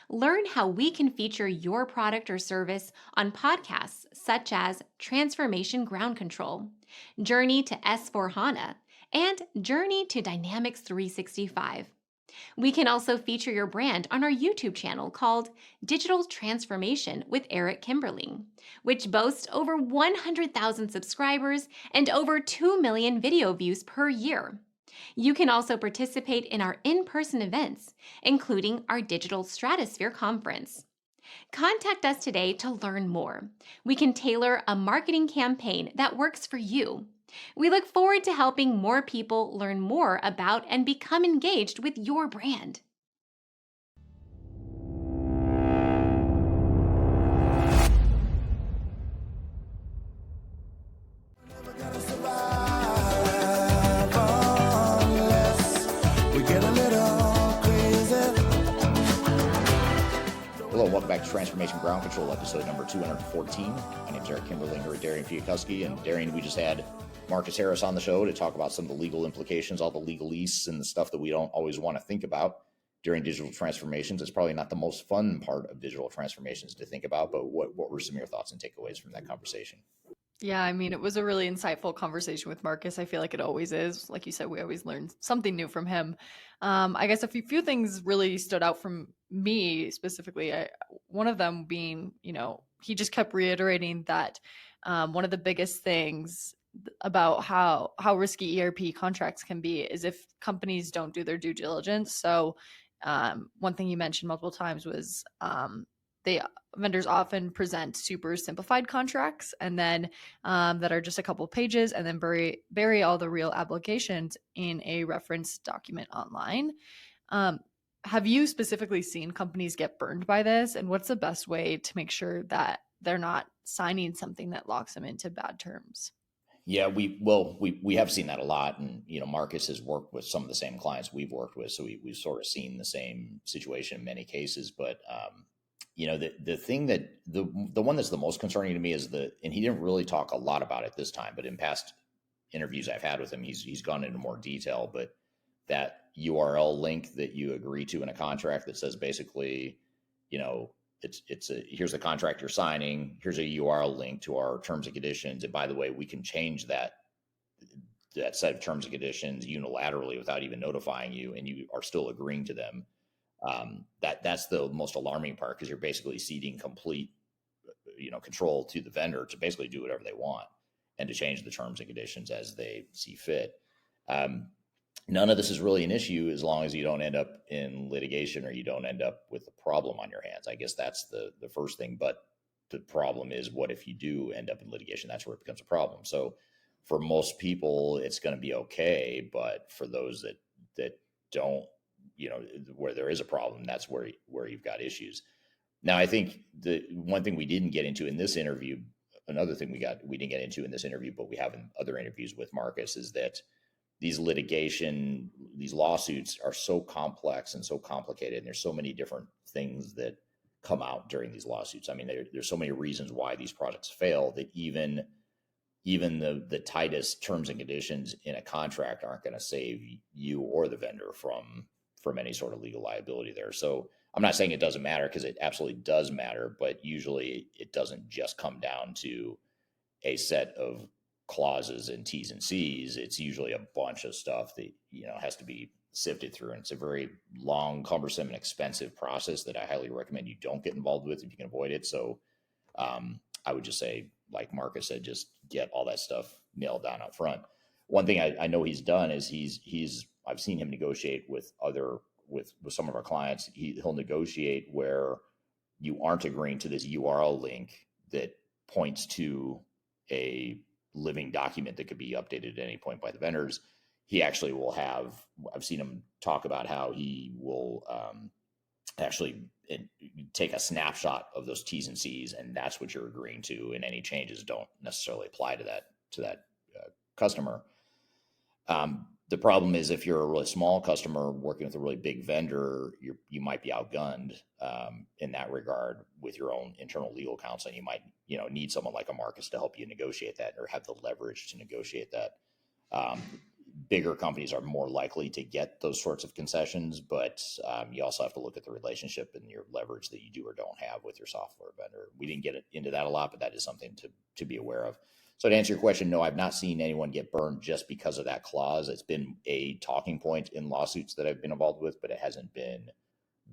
Learn how we can feature your product or service on podcasts such as Transformation Ground Control, Journey to S/4HANA, and Journey to Dynamics 365. We can also feature your brand on our YouTube channel called Digital Transformation with Eric Kimberling, which boasts over 100,000 subscribers and over 2 million video views per year. You can also participate in our in-person events, including our Digital Stratosphere Conference. Contact us today to learn more. We can tailor a marketing campaign that works for you. We look forward to helping more people learn more about and become engaged with your brand. Hello, welcome back to Transformation Ground Control, episode number 214. My name is Eric Kimberling, here with Darian Chwialkowski. And Darian, we just had Marcus Harris on the show to talk about some of the legal implications, all the legalese and the stuff that we don't always want to think about during digital transformations. It's probably not the most fun part of digital transformations to think about, but what were some of your thoughts and takeaways from that conversation? Yeah, I mean, it was a really insightful conversation with Marcus. I feel like it always is. Like you said, we always learn something new from him. I guess a few things really stood out from me specifically. One of them being, he just kept reiterating that one of the biggest things about how risky ERP contracts can be is if companies don't do their due diligence. So one thing he mentioned multiple times was vendors often present super simplified contracts and then that are just a couple of pages and then bury all the real applications in a reference document online. Have you specifically seen companies get burned by this? And what's the best way to make sure that they're not signing something that locks them into bad terms? Yeah, we have seen that a lot, and Marcus has worked with some of the same clients we've worked with, so we've sort of seen the same situation in many cases. But the thing that the one that's the most concerning to me is and he didn't really talk a lot about it this time, but in past interviews I've had with him, he's gone into more detail. But that URL link that you agree to in a contract that says basically, here's the contract you're signing, here's a URL link to our terms and conditions, and by the way, we can change that set of terms and conditions unilaterally without even notifying you, and you are still agreeing to them. That's the most alarming part, because you're basically ceding complete control to the vendor to basically do whatever they want and to change the terms and conditions as they see fit. None of this is really an issue as long as you don't end up in litigation or you don't end up with a problem on your hands. I guess that's the first thing. But the problem is, what if you do end up in litigation? That's where it becomes a problem. So for most people, it's going to be okay. But for those that don't, where there is a problem, that's where you've got issues. Now, I think the one thing we didn't get into in this interview, another thing we didn't get into in this interview, but we have in other interviews with Marcus, is that these lawsuits are so complex and so complicated, and there's so many different things that come out during these lawsuits. I mean, there's so many reasons why these products fail that even the tightest terms and conditions in a contract aren't going to save you or the vendor from any sort of legal liability there. So I'm not saying it doesn't matter, because it absolutely does matter, but usually it doesn't just come down to a set of clauses and T's and C's. It's usually a bunch of stuff that, has to be sifted through. And it's a very long, cumbersome, and expensive process that I highly recommend you don't get involved with if you can avoid it. So I would just say, like Marcus said, just get all that stuff nailed down up front. One thing I know he's done is I've seen him negotiate with some of our clients. He'll negotiate where you aren't agreeing to this URL link that points to a living document that could be updated at any point by the vendors. He actually will have, I've seen him talk about how he will actually take a snapshot of those T's and C's, and that's what you're agreeing to, and any changes don't necessarily apply to that customer. The problem is, if you're a really small customer working with a really big vendor, you might be outgunned in that regard with your own internal legal counsel. And you might need someone like a Marcus to help you negotiate that, or have the leverage to negotiate that. Bigger companies are more likely to get those sorts of concessions, but you also have to look at the relationship and your leverage that you do or don't have with your software vendor. We didn't get into that a lot, but that is something to be aware of. So to answer your question, no, I've not seen anyone get burned just because of that clause. It's been a talking point in lawsuits that I've been involved with, but it hasn't been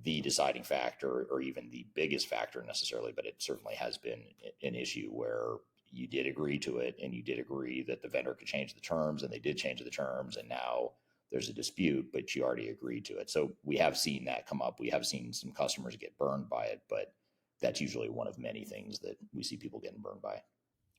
the deciding factor or even the biggest factor necessarily. But it certainly has been an issue where you did agree to it, and you did agree that the vendor could change the terms, and they did change the terms, and now there's a dispute, but you already agreed to it. So we have seen that come up. We have seen some customers get burned by it, but that's usually one of many things that we see people getting burned by.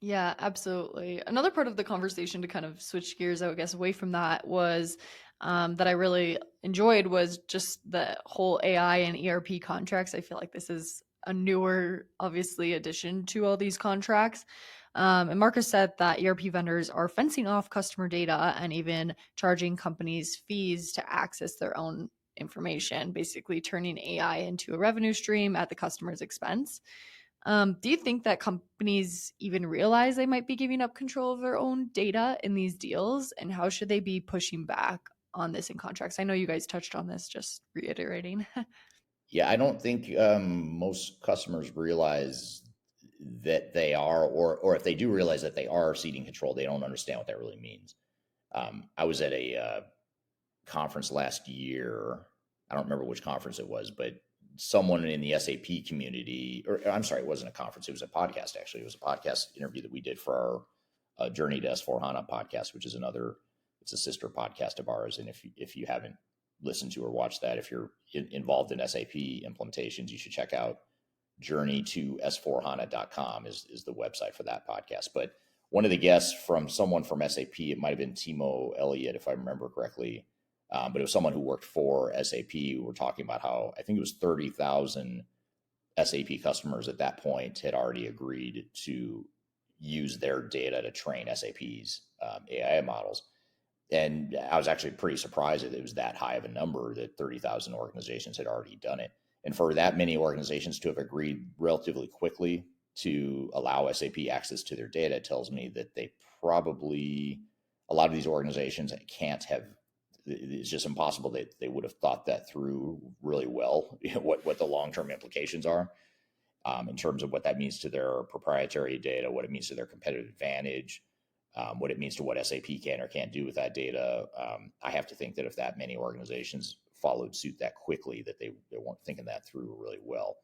Yeah, absolutely. Another part of the conversation, to kind of switch gears, I guess, away from that, was that I really enjoyed was just the whole AI and ERP contracts. I feel like this is a newer, obviously, addition to all these contracts. And Marcus said that ERP vendors are fencing off customer data and even charging companies fees to access their own information, basically turning AI into a revenue stream at the customer's expense. Do you think that companies even realize they might be giving up control of their own data in these deals? And how should they be pushing back on this in contracts? I know you guys touched on this, just reiterating. Yeah, I don't think most customers realize that they are, or if they do realize that they are ceding control, they don't understand what that really means. I was at a conference last year. I don't remember which conference it was, but someone in the SAP community, or I'm sorry, it wasn't a conference. It was a podcast, actually. It was a podcast interview that we did for our Journey to S4HANA podcast, which is it's a sister podcast of ours. And if you haven't listened to or watched that, if you're involved in SAP implementations, you should check out journey2s4hana.com is the website for that podcast. But one of the guests someone from SAP, it might've been Timo Elliott, if I remember correctly. But it was someone who worked for SAP. We were talking about how I think it was 30,000 SAP customers at that point had already agreed to use their data to train SAP's AI models. And I was actually pretty surprised that it was that high of a number, that 30,000 organizations had already done it. And for that many organizations to have agreed relatively quickly to allow SAP access to their data tells me that a lot of these organizations it's just impossible that they would have thought that through really well, what the long-term implications are in terms of what that means to their proprietary data, what it means to their competitive advantage, what it means to what SAP can or can't do with that data. I have to think that if that many organizations followed suit that quickly, that they weren't thinking that through really well.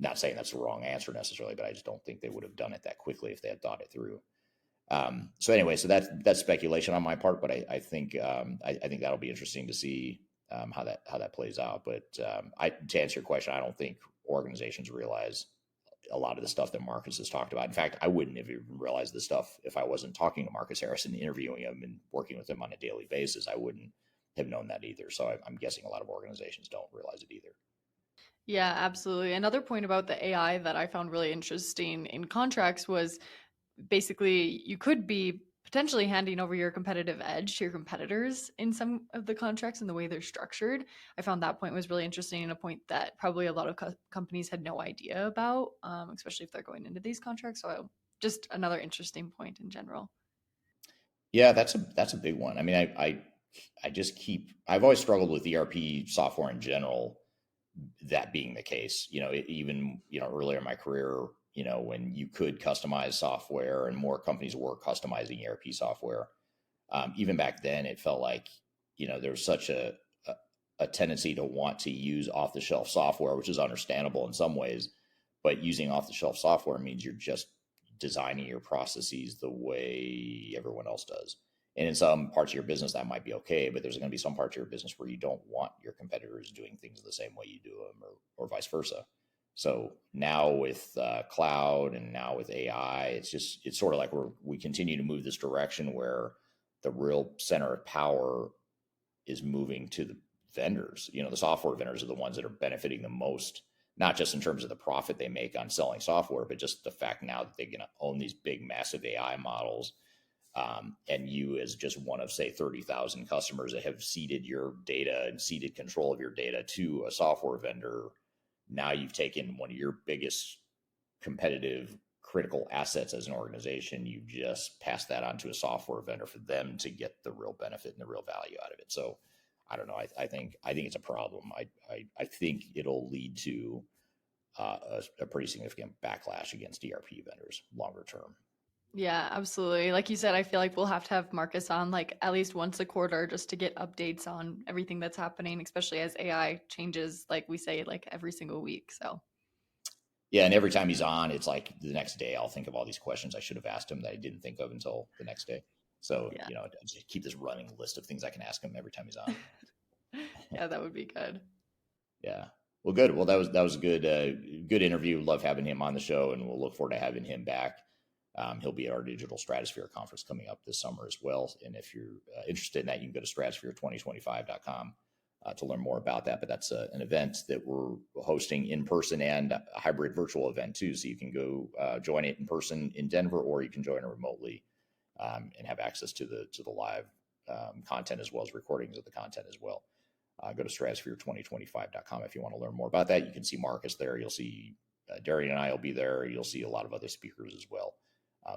Not saying that's the wrong answer necessarily, but I just don't think they would have done it that quickly if they had thought it through. So anyway, so that's speculation on my part, but I think that'll be interesting to see how that plays out. But to answer your question, I don't think organizations realize a lot of the stuff that Marcus has talked about. In fact, I wouldn't have even realized this stuff if I wasn't talking to Marcus Harrison, interviewing him and working with him on a daily basis. I wouldn't have known that either. So I'm guessing a lot of organizations don't realize it either. Yeah, absolutely. Another point about the AI that I found really interesting in contracts was basically you could be potentially handing over your competitive edge to your competitors in some of the contracts and the way they're structured. I found that point was really interesting and a point that probably a lot of companies had no idea about, especially if they're going into these contracts. So just another interesting point in general. Yeah, that's a big one. I mean, I've always struggled with ERP software in general, that being the case. Even earlier in my career, when you could customize software and more companies were customizing ERP software, even back then it felt like there's such a tendency to want to use off the shelf software, which is understandable in some ways, but using off the shelf software means you're just designing your processes the way everyone else does. And in some parts of your business, that might be okay, but there's going to be some parts of your business where you don't want your competitors doing things the same way you do them, or vice versa. So now with cloud and now with AI, it's sort of like we continue to move this direction where the real center of power is moving to the vendors. The software vendors are the ones that are benefiting the most, not just in terms of the profit they make on selling software, but just the fact now that they're going to own these big, massive AI models. And you, as just one of, say, 30,000 customers that have ceded your data and ceded control of your data to a software vendor, now you've taken one of your biggest competitive critical assets as an organization. You just pass that on to a software vendor for them to get the real benefit and the real value out of it. So I don't know. I think it's a problem. I think it'll lead to a pretty significant backlash against ERP vendors longer term. Yeah, absolutely. Like you said, I feel like we'll have to have Marcus on like at least once a quarter just to get updates on everything that's happening, especially as AI changes, like we say, like every single week. So yeah, and every time he's on, it's like the next day I'll think of all these questions I should have asked him that I didn't think of until the next day. So, I just keep this running list of things I can ask him every time he's on. Yeah, that would be good. Yeah. Well, good. Well, that was a good interview. Love having him on the show, and we'll look forward to having him back. He'll be at our Digital Stratosphere conference coming up this summer as well. And if you're interested in that, you can go to stratosphere2025.com to learn more about that. But that's an event that we're hosting in person and a hybrid virtual event too. So you can go join it in person in Denver, or you can join it remotely and have access to the live content as well as recordings of the content as well. Go to stratosphere2025.com if you want to learn more about that. You can see Marcus there. You'll see Darian and I will be there. You'll see a lot of other speakers as well.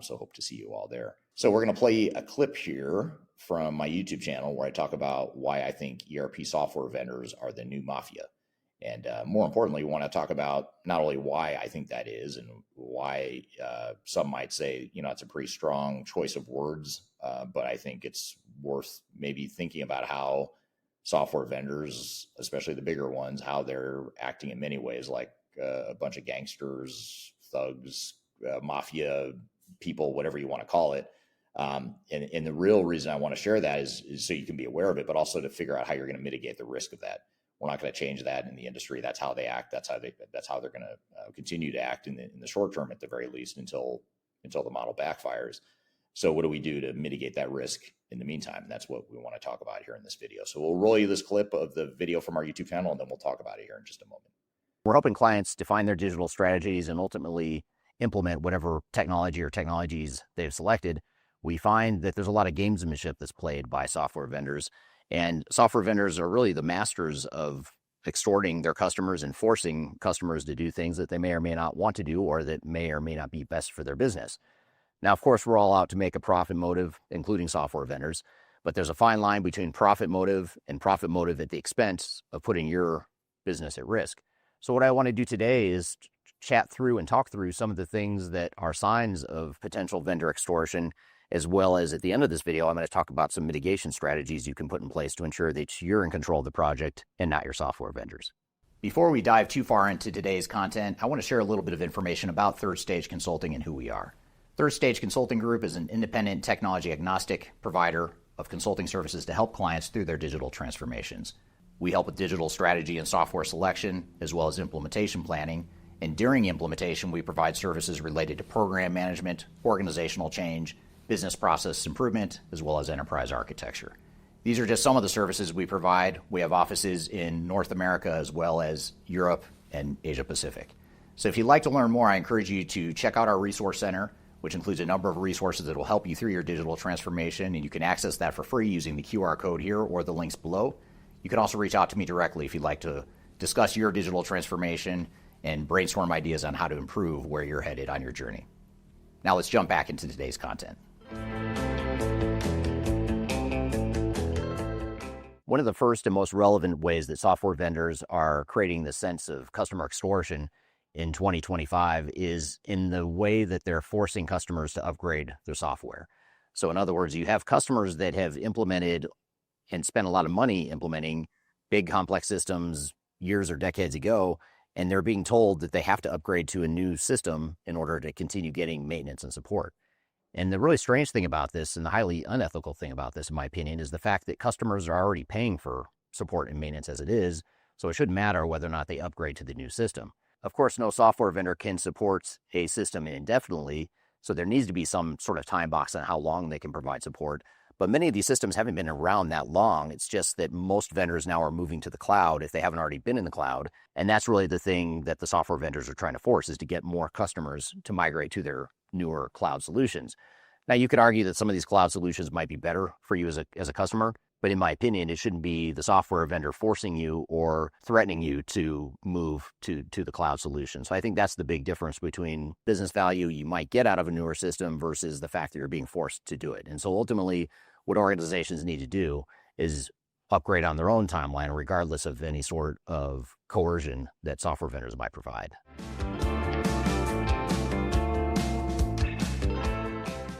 So hope to see you all there. So we're going to play a clip here from my YouTube channel where I talk about why I think ERP software vendors are the new mafia. And more importantly, we want to talk about not only why I think that is and why some might say, it's a pretty strong choice of words, but I think it's worth maybe thinking about how software vendors, especially the bigger ones, how they're acting in many ways like a bunch of gangsters, thugs, mafia people, whatever you want to call it. And the real reason I want to share that is so you can be aware of it, but also to figure out how you're going to mitigate the risk of that. We're not going to change that in the industry. That's how they act. That's how they're going to continue to act in the short term, at the very least, until the model backfires. So what do we do to mitigate that risk in the meantime? And that's what we want to talk about here in this video. So we'll roll you this clip of the video from our YouTube channel, and then we'll talk about it here in just a moment. We're helping clients define their digital strategies and ultimately implement whatever technology or technologies they've selected. We find that there's a lot of gamesmanship that's played by software vendors, and software vendors are really the masters of extorting their customers and forcing customers to do things that they may or may not want to do, or that may or may not be best for their business. Now, of course, we're all out to make a profit motive, including software vendors, but there's a fine line between profit motive and profit motive at the expense of putting your business at risk. So what I want to do today is chat through and talk through some of the things that are signs of potential vendor extortion, as well as at the end of this video, I'm going to talk about some mitigation strategies you can put in place to ensure that you're in control of the project and not your software vendors. Before we dive too far into today's content, I want to share a little bit of information about Third Stage Consulting and who we are. Third Stage Consulting Group is an independent technology agnostic provider of consulting services to help clients through their digital transformations. We help with digital strategy and software selection, as well as implementation planning. And during implementation, we provide services related to program management, organizational change, business process improvement, as well as enterprise architecture. These are just some of the services we provide. We have offices in North America as well as Europe and Asia Pacific. So if you'd like to learn more, I encourage you to check out our resource center, which includes a number of resources that will help you through your digital transformation, and you can access that for free using the QR code here or the links below. You can also reach out to me directly if you'd like to discuss your digital transformation and brainstorm ideas on how to improve where you're headed on your journey. Now let's jump back into today's content. One of the first and most relevant ways that software vendors are creating the sense of customer extortion in 2025 is in the way that they're forcing customers to upgrade their software. So in other words, you have customers that have implemented and spent a lot of money implementing big complex systems years or decades ago, and they're being told that they have to upgrade to a new system in order to continue getting maintenance and support. And the really strange thing about this, and the highly unethical thing about this, in my opinion, is the fact that customers are already paying for support and maintenance as it is, so it shouldn't matter whether or not they upgrade to the new system. Of course, no software vendor can support a system indefinitely, so there needs to be some sort of time box on how long they can provide support. But many of these systems haven't been around that long. It's just that most vendors now are moving to the cloud if they haven't already been in the cloud. And that's really the thing that the software vendors are trying to force, is to get more customers to migrate to their newer cloud solutions. Now, you could argue that some of these cloud solutions might be better for you as a customer, but in my opinion, it shouldn't be the software vendor forcing you or threatening you to move to the cloud solution. So I think that's the big difference between business value you might get out of a newer system versus the fact that you're being forced to do it. And so ultimately, what organizations need to do is upgrade on their own timeline, regardless of any sort of coercion that software vendors might provide.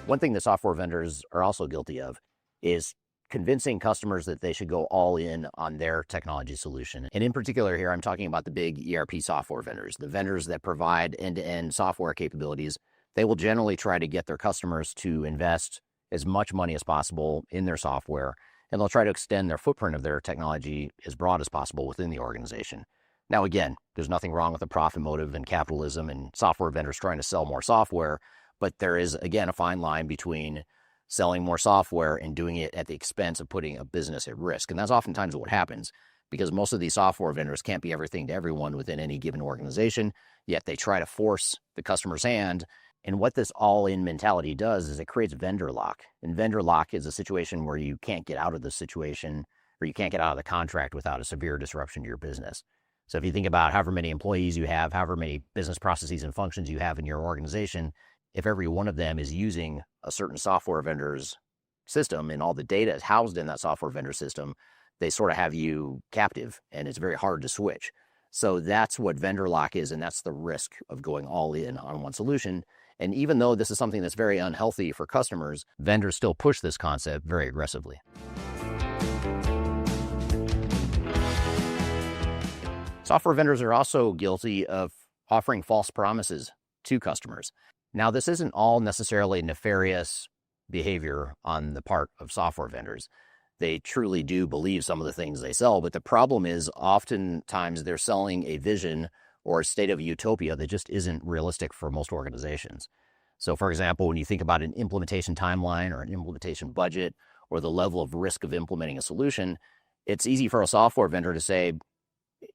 One thing that software vendors are also guilty of is convincing customers that they should go all in on their technology solution. And in particular here, I'm talking about the big ERP software vendors, the vendors that provide end-to-end software capabilities. They will generally try to get their customers to invest as much money as possible in their software, and they'll try to extend their footprint of their technology as broad as possible within the organization. Now, again, there's nothing wrong with the profit motive and capitalism and software vendors trying to sell more software, but there is, again, a fine line between selling more software and doing it at the expense of putting a business at risk. And that's oftentimes what happens, because most of these software vendors can't be everything to everyone within any given organization, yet they try to force the customer's hand. And what this all-in mentality does is it creates vendor lock. And vendor lock is a situation where you can't get out of the situation, or you can't get out of the contract without a severe disruption to your business. So if you think about however many employees you have, however many business processes and functions you have in your organization, if every one of them is using a certain software vendor's system and all the data is housed in that software vendor system, they sort of have you captive, and it's very hard to switch. So that's what vendor lock is, and that's the risk of going all in on one solution. And even though this is something that's very unhealthy for customers, vendors still push this concept very aggressively. Software vendors are also guilty of offering false promises to customers. Now, this isn't all necessarily nefarious behavior on the part of software vendors. They truly do believe some of the things they sell, but the problem is oftentimes they're selling a vision or a state of utopia that just isn't realistic for most organizations. So, for example, when you think about an implementation timeline or an implementation budget or the level of risk of implementing a solution, it's easy for a software vendor to say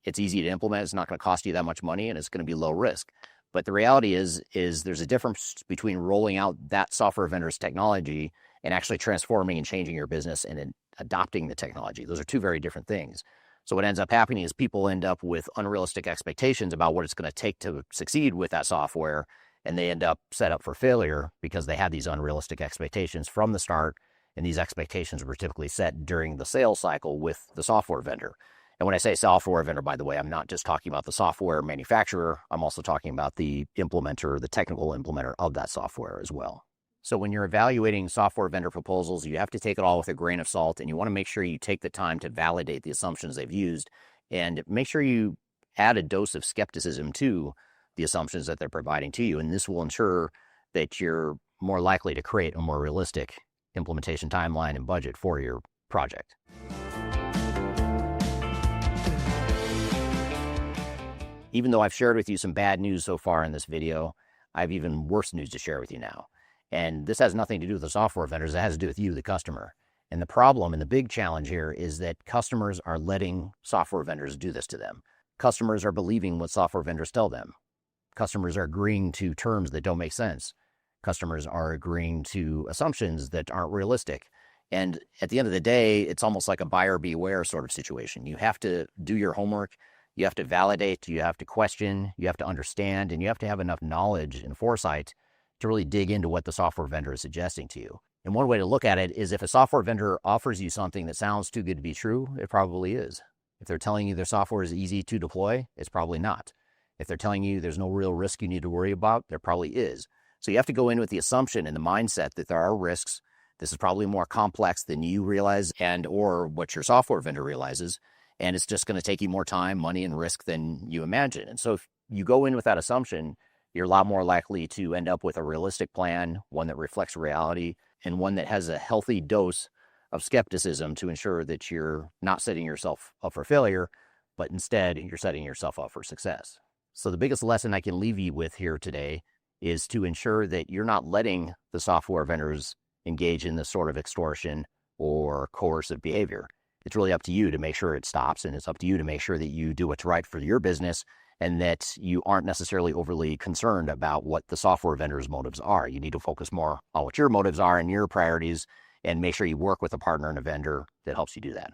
it's easy to implement, it's not going to cost you that much money, and it's going to be low risk. But the reality is there's a difference between rolling out that software vendor's technology and actually transforming and changing your business and then adopting the technology. Those are two very different things. So what ends up happening is people end up with unrealistic expectations about what it's going to take to succeed with that software, and they end up set up for failure because they had these unrealistic expectations from the start, and these expectations were typically set during the sales cycle with the software vendor. And when I say software vendor, by the way, I'm not just talking about the software manufacturer. I'm also talking about the implementer, the technical implementer of that software as well. So when you're evaluating software vendor proposals, you have to take it all with a grain of salt, and you want to make sure you take the time to validate the assumptions they've used, and make sure you add a dose of skepticism to the assumptions that they're providing to you. And this will ensure that you're more likely to create a more realistic implementation timeline and budget for your project. Even though I've shared with you some bad news so far in this video, I have even worse news to share with you now. And this has nothing to do with the software vendors, it has to do with you, the customer. And the problem and the big challenge here is that customers are letting software vendors do this to them. Customers are believing what software vendors tell them. Customers are agreeing to terms that don't make sense. Customers are agreeing to assumptions that aren't realistic. And at the end of the day, it's almost like a buyer beware sort of situation. You have to do your homework. You have to validate. You have to question. You have to understand. And you have to have enough knowledge and foresight to really dig into what the software vendor is suggesting to you. And one way to look at it is if a software vendor offers you something that sounds too good to be true, it probably is. If they're telling you their software is easy to deploy, it's probably not. If they're telling you there's no real risk you need to worry about, there probably is. So you have to go in with the assumption and the mindset that there are risks. This is probably more complex than you realize and or what your software vendor realizes. And it's just going to take you more time, money, and risk than you imagine. And so if you go in with that assumption, you're a lot more likely to end up with a realistic plan, one that reflects reality, and one that has a healthy dose of skepticism to ensure that you're not setting yourself up for failure, but instead you're setting yourself up for success. So the biggest lesson I can leave you with here today is to ensure that you're not letting the software vendors engage in this sort of extortion or coercive behavior. It's really up to you to make sure it stops, and it's up to you to make sure that you do what's right for your business and that you aren't necessarily overly concerned about what the software vendor's motives are. You need to focus more on what your motives are and your priorities and make sure you work with a partner and a vendor that helps you do that.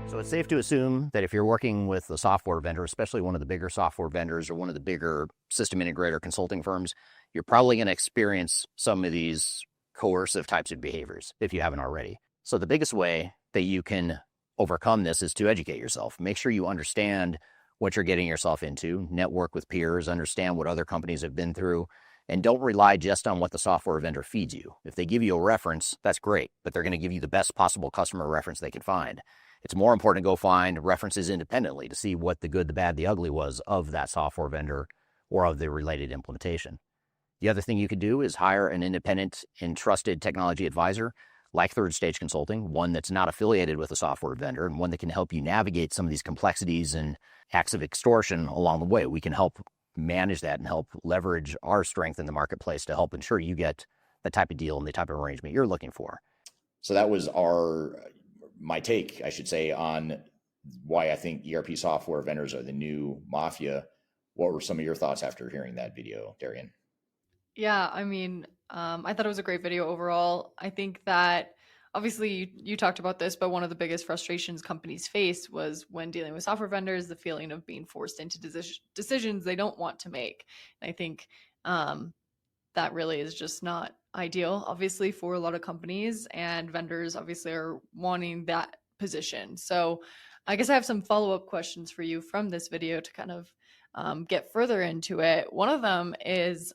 So it's safe to assume that if you're working with a software vendor, especially one of the bigger software vendors or one of the bigger system integrator consulting firms, you're probably going to experience some of these coercive types of behaviors if you haven't already. So the biggest way that you can overcome this is to educate yourself. Make sure you understand what you're getting yourself into, network with peers, understand what other companies have been through, and don't rely just on what the software vendor feeds you. If they give you a reference, that's great, but they're going to give you the best possible customer reference they can find. It's more important to go find references independently to see what the good, the bad, the ugly was of that software vendor or of the related implementation. The other thing you could do is hire an independent and trusted technology advisor like Third Stage Consulting, one that's not affiliated with a software vendor and one that can help you navigate some of these complexities and acts of extortion along the way. We can help manage that and help leverage our strength in the marketplace to help ensure you get the type of deal and the type of arrangement you're looking for. So that was my take, I should say, on why I think ERP software vendors are the new Mafia. What were some of your thoughts after hearing that video, Darian? Yeah, I mean, I thought it was a great video overall. I think that obviously you talked about this, but one of the biggest frustrations companies face was when dealing with software vendors, the feeling of being forced into decisions they don't want to make. And I think that really is just not ideal, obviously, for a lot of companies, and vendors obviously are wanting that position. So I guess I have some follow-up questions for you from this video to kind of get further into it. One of them is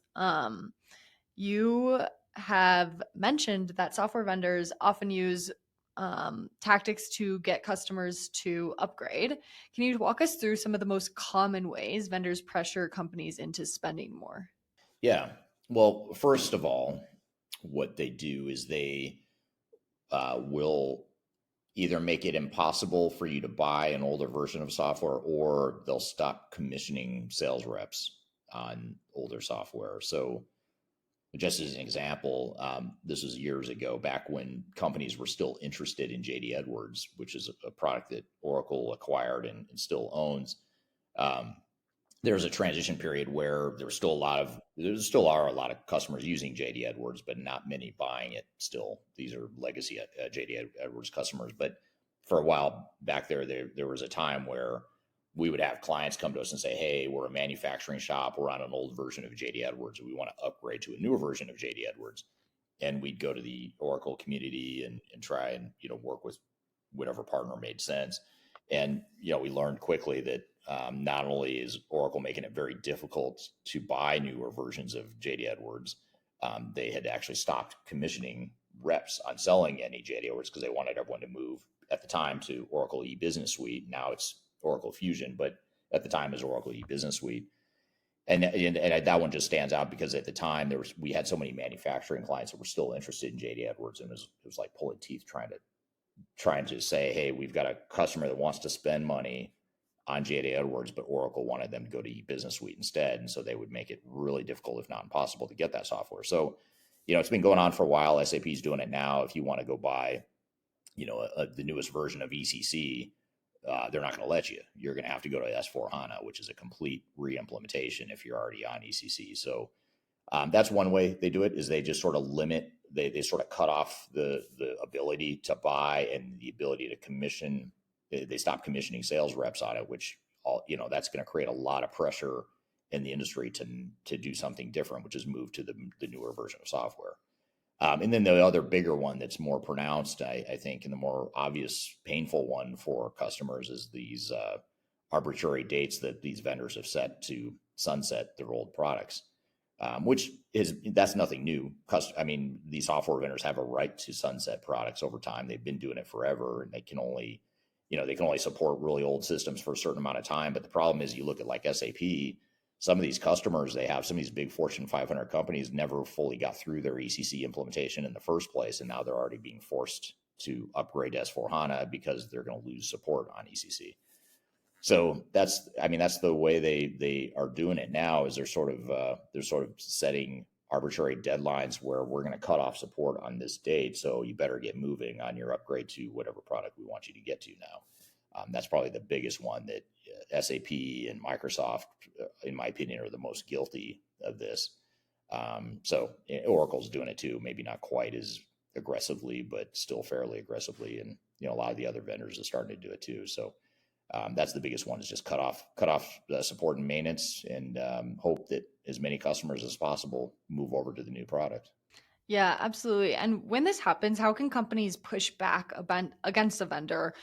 you have mentioned that software vendors often use tactics to get customers to upgrade. Can you walk us through some of the most common ways vendors pressure companies into spending more? Yeah. Well, first of all, what they do is they will either make it impossible for you to buy an older version of software, or they'll stop commissioning sales reps on older software. So just as an example, this was years ago, back when companies were still interested in JD Edwards, which is a product that Oracle acquired and still owns. There was a transition period where there still are a lot of customers using JD Edwards, but not many buying it still. These are legacy JD Edwards customers. But for a while back there was a time where we would have clients come to us and say, hey, we're a manufacturing shop. We're on an old version of JD Edwards. We want to upgrade to a newer version of JD Edwards. And we'd go to the Oracle community and try and, work with whatever partner made sense. And, we learned quickly that not only is Oracle making it very difficult to buy newer versions of JD Edwards, they had actually stopped commissioning reps on selling any JD Edwards because they wanted everyone to move at the time to Oracle e-Business Suite. Now it's Oracle Fusion, but at the time it was Oracle e-Business Suite. And that one just stands out because at the time we had so many manufacturing clients that were still interested in JD Edwards, and it was like pulling teeth trying to say, hey, we've got a customer that wants to spend money on JD Edwards, but Oracle wanted them to go to e-Business Suite instead. And so they would make it really difficult, if not impossible, to get that software. So, it's been going on for a while. SAP is doing it now. If you want to go buy, the newest version of ECC, they're not going to let you. You're going to have to go to S/4HANA, which is a complete re-implementation if you're already on ECC. So that's one way they do it, is they just sort of limit, they sort of cut off the ability to buy and the ability to commission. They stop commissioning sales reps on it, which that's going to create a lot of pressure in the industry to do something different, which is move to the newer version of software. And then the other bigger one that's more pronounced, I think, and the more obvious, painful one for customers is these arbitrary dates that these vendors have set to sunset their old products, that's nothing new. These software vendors have a right to sunset products over time. They've been doing it forever, and they can only support really old systems for a certain amount of time. But the problem is, you look at like SAP. Some of these customers they have, some of these big Fortune 500 companies never fully got through their ECC implementation in the first place, and now they're already being forced to upgrade to S/4HANA because they're going to lose support on ECC. So that's the way they are doing it now. Is they're sort of setting arbitrary deadlines where we're going to cut off support on this date, so you better get moving on your upgrade to whatever product we want you to get to now. That's probably the biggest one that SAP and Microsoft, in my opinion, are the most guilty of this. So Oracle's doing it too, maybe not quite as aggressively, but still fairly aggressively. And a lot of the other vendors are starting to do it too. So that's the biggest one, is just cut off the support and maintenance, and hope that as many customers as possible move over to the new product. Yeah, absolutely. And when this happens, how can companies push back against a vendor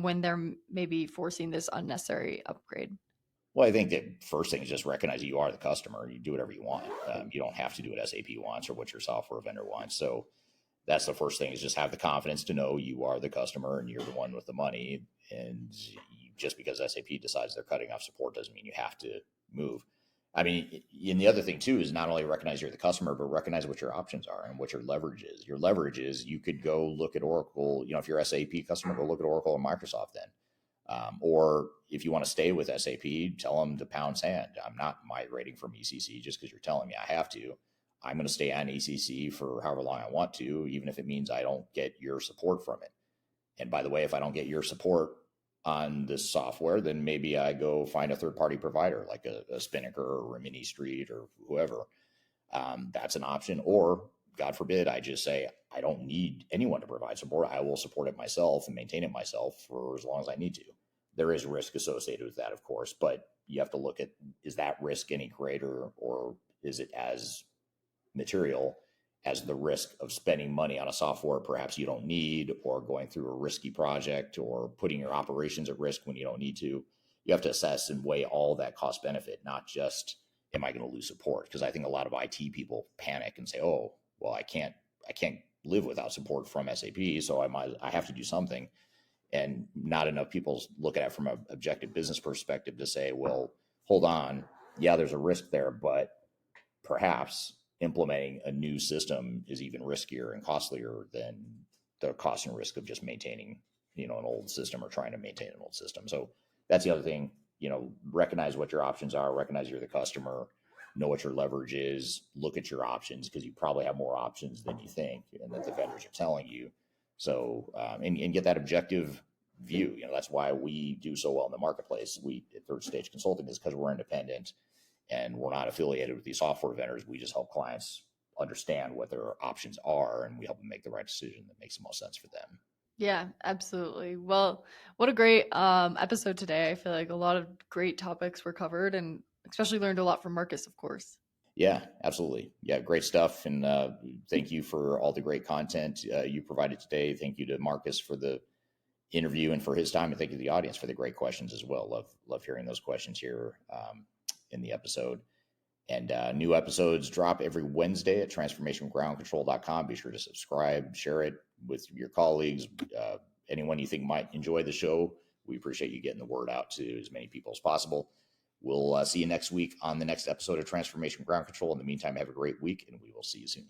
when they're maybe forcing this unnecessary upgrade? Well, I think that first thing is just recognize you are the customer. You do whatever you want. You don't have to do what SAP wants or what your software vendor wants. So that's the first thing, is just have the confidence to know you are the customer and you're the one with the money. And just because SAP decides they're cutting off support doesn't mean you have to move. And the other thing too is not only recognize you're the customer, but recognize what your options are and what your leverage is. Your leverage is, you could go look at Oracle. If you're an SAP customer, go look at Oracle and Microsoft then. Or if you want to stay with SAP, tell them to pound sand. I'm not migrating from ECC just because you're telling me I have to. I'm going to stay on ECC for however long I want to, even if it means I don't get your support from it. And by the way, if I don't get your support on this software, then maybe I go find a third-party provider like a Spinnaker or Rimini Street or whoever. That's an option. Or, God forbid, I just say, I don't need anyone to provide support. I will support it myself and maintain it myself for as long as I need to. There is risk associated with that, of course, but you have to look at, is that risk any greater, or is it as material as the risk of spending money on a software perhaps you don't need, or going through a risky project, or putting your operations at risk when you don't need to. You have to assess and weigh all that cost benefit, not just, am I going to lose support? Because I think a lot of IT people panic and say, oh, well, I can't live without support from SAP, so I have to do something. And not enough people look at it from an objective business perspective to say, well, hold on. Yeah, there's a risk there, but perhaps implementing a new system is even riskier and costlier than the cost and risk of just maintaining, an old system or trying to maintain an old system. So that's the other thing, recognize what your options are, recognize you're the customer, know what your leverage is, look at your options, because you probably have more options than you think and that the vendors are telling you. So, and get that objective view. That's why we do so well in the marketplace. We at Third Stage Consulting is because we're independent and we're not affiliated with these software vendors. We just help clients understand what their options are, and we help them make the right decision that makes the most sense for them. Yeah, absolutely. Well, what a great episode today. I feel like a lot of great topics were covered, and especially learned a lot from Marcus, of course. Yeah, absolutely. Yeah, great stuff. And thank you for all the great content you provided today. Thank you to Marcus for the interview and for his time. And thank you to the audience for the great questions as well. Love hearing those questions here in the episode. And new episodes drop every Wednesday at transformationgroundcontrol.com. Be sure to subscribe, share it with your colleagues, anyone you think might enjoy the show. We appreciate you getting the word out to as many people as possible. We'll see you next week on the next episode of Transformation Ground Control. In the meantime, have a great week, and we will see you soon.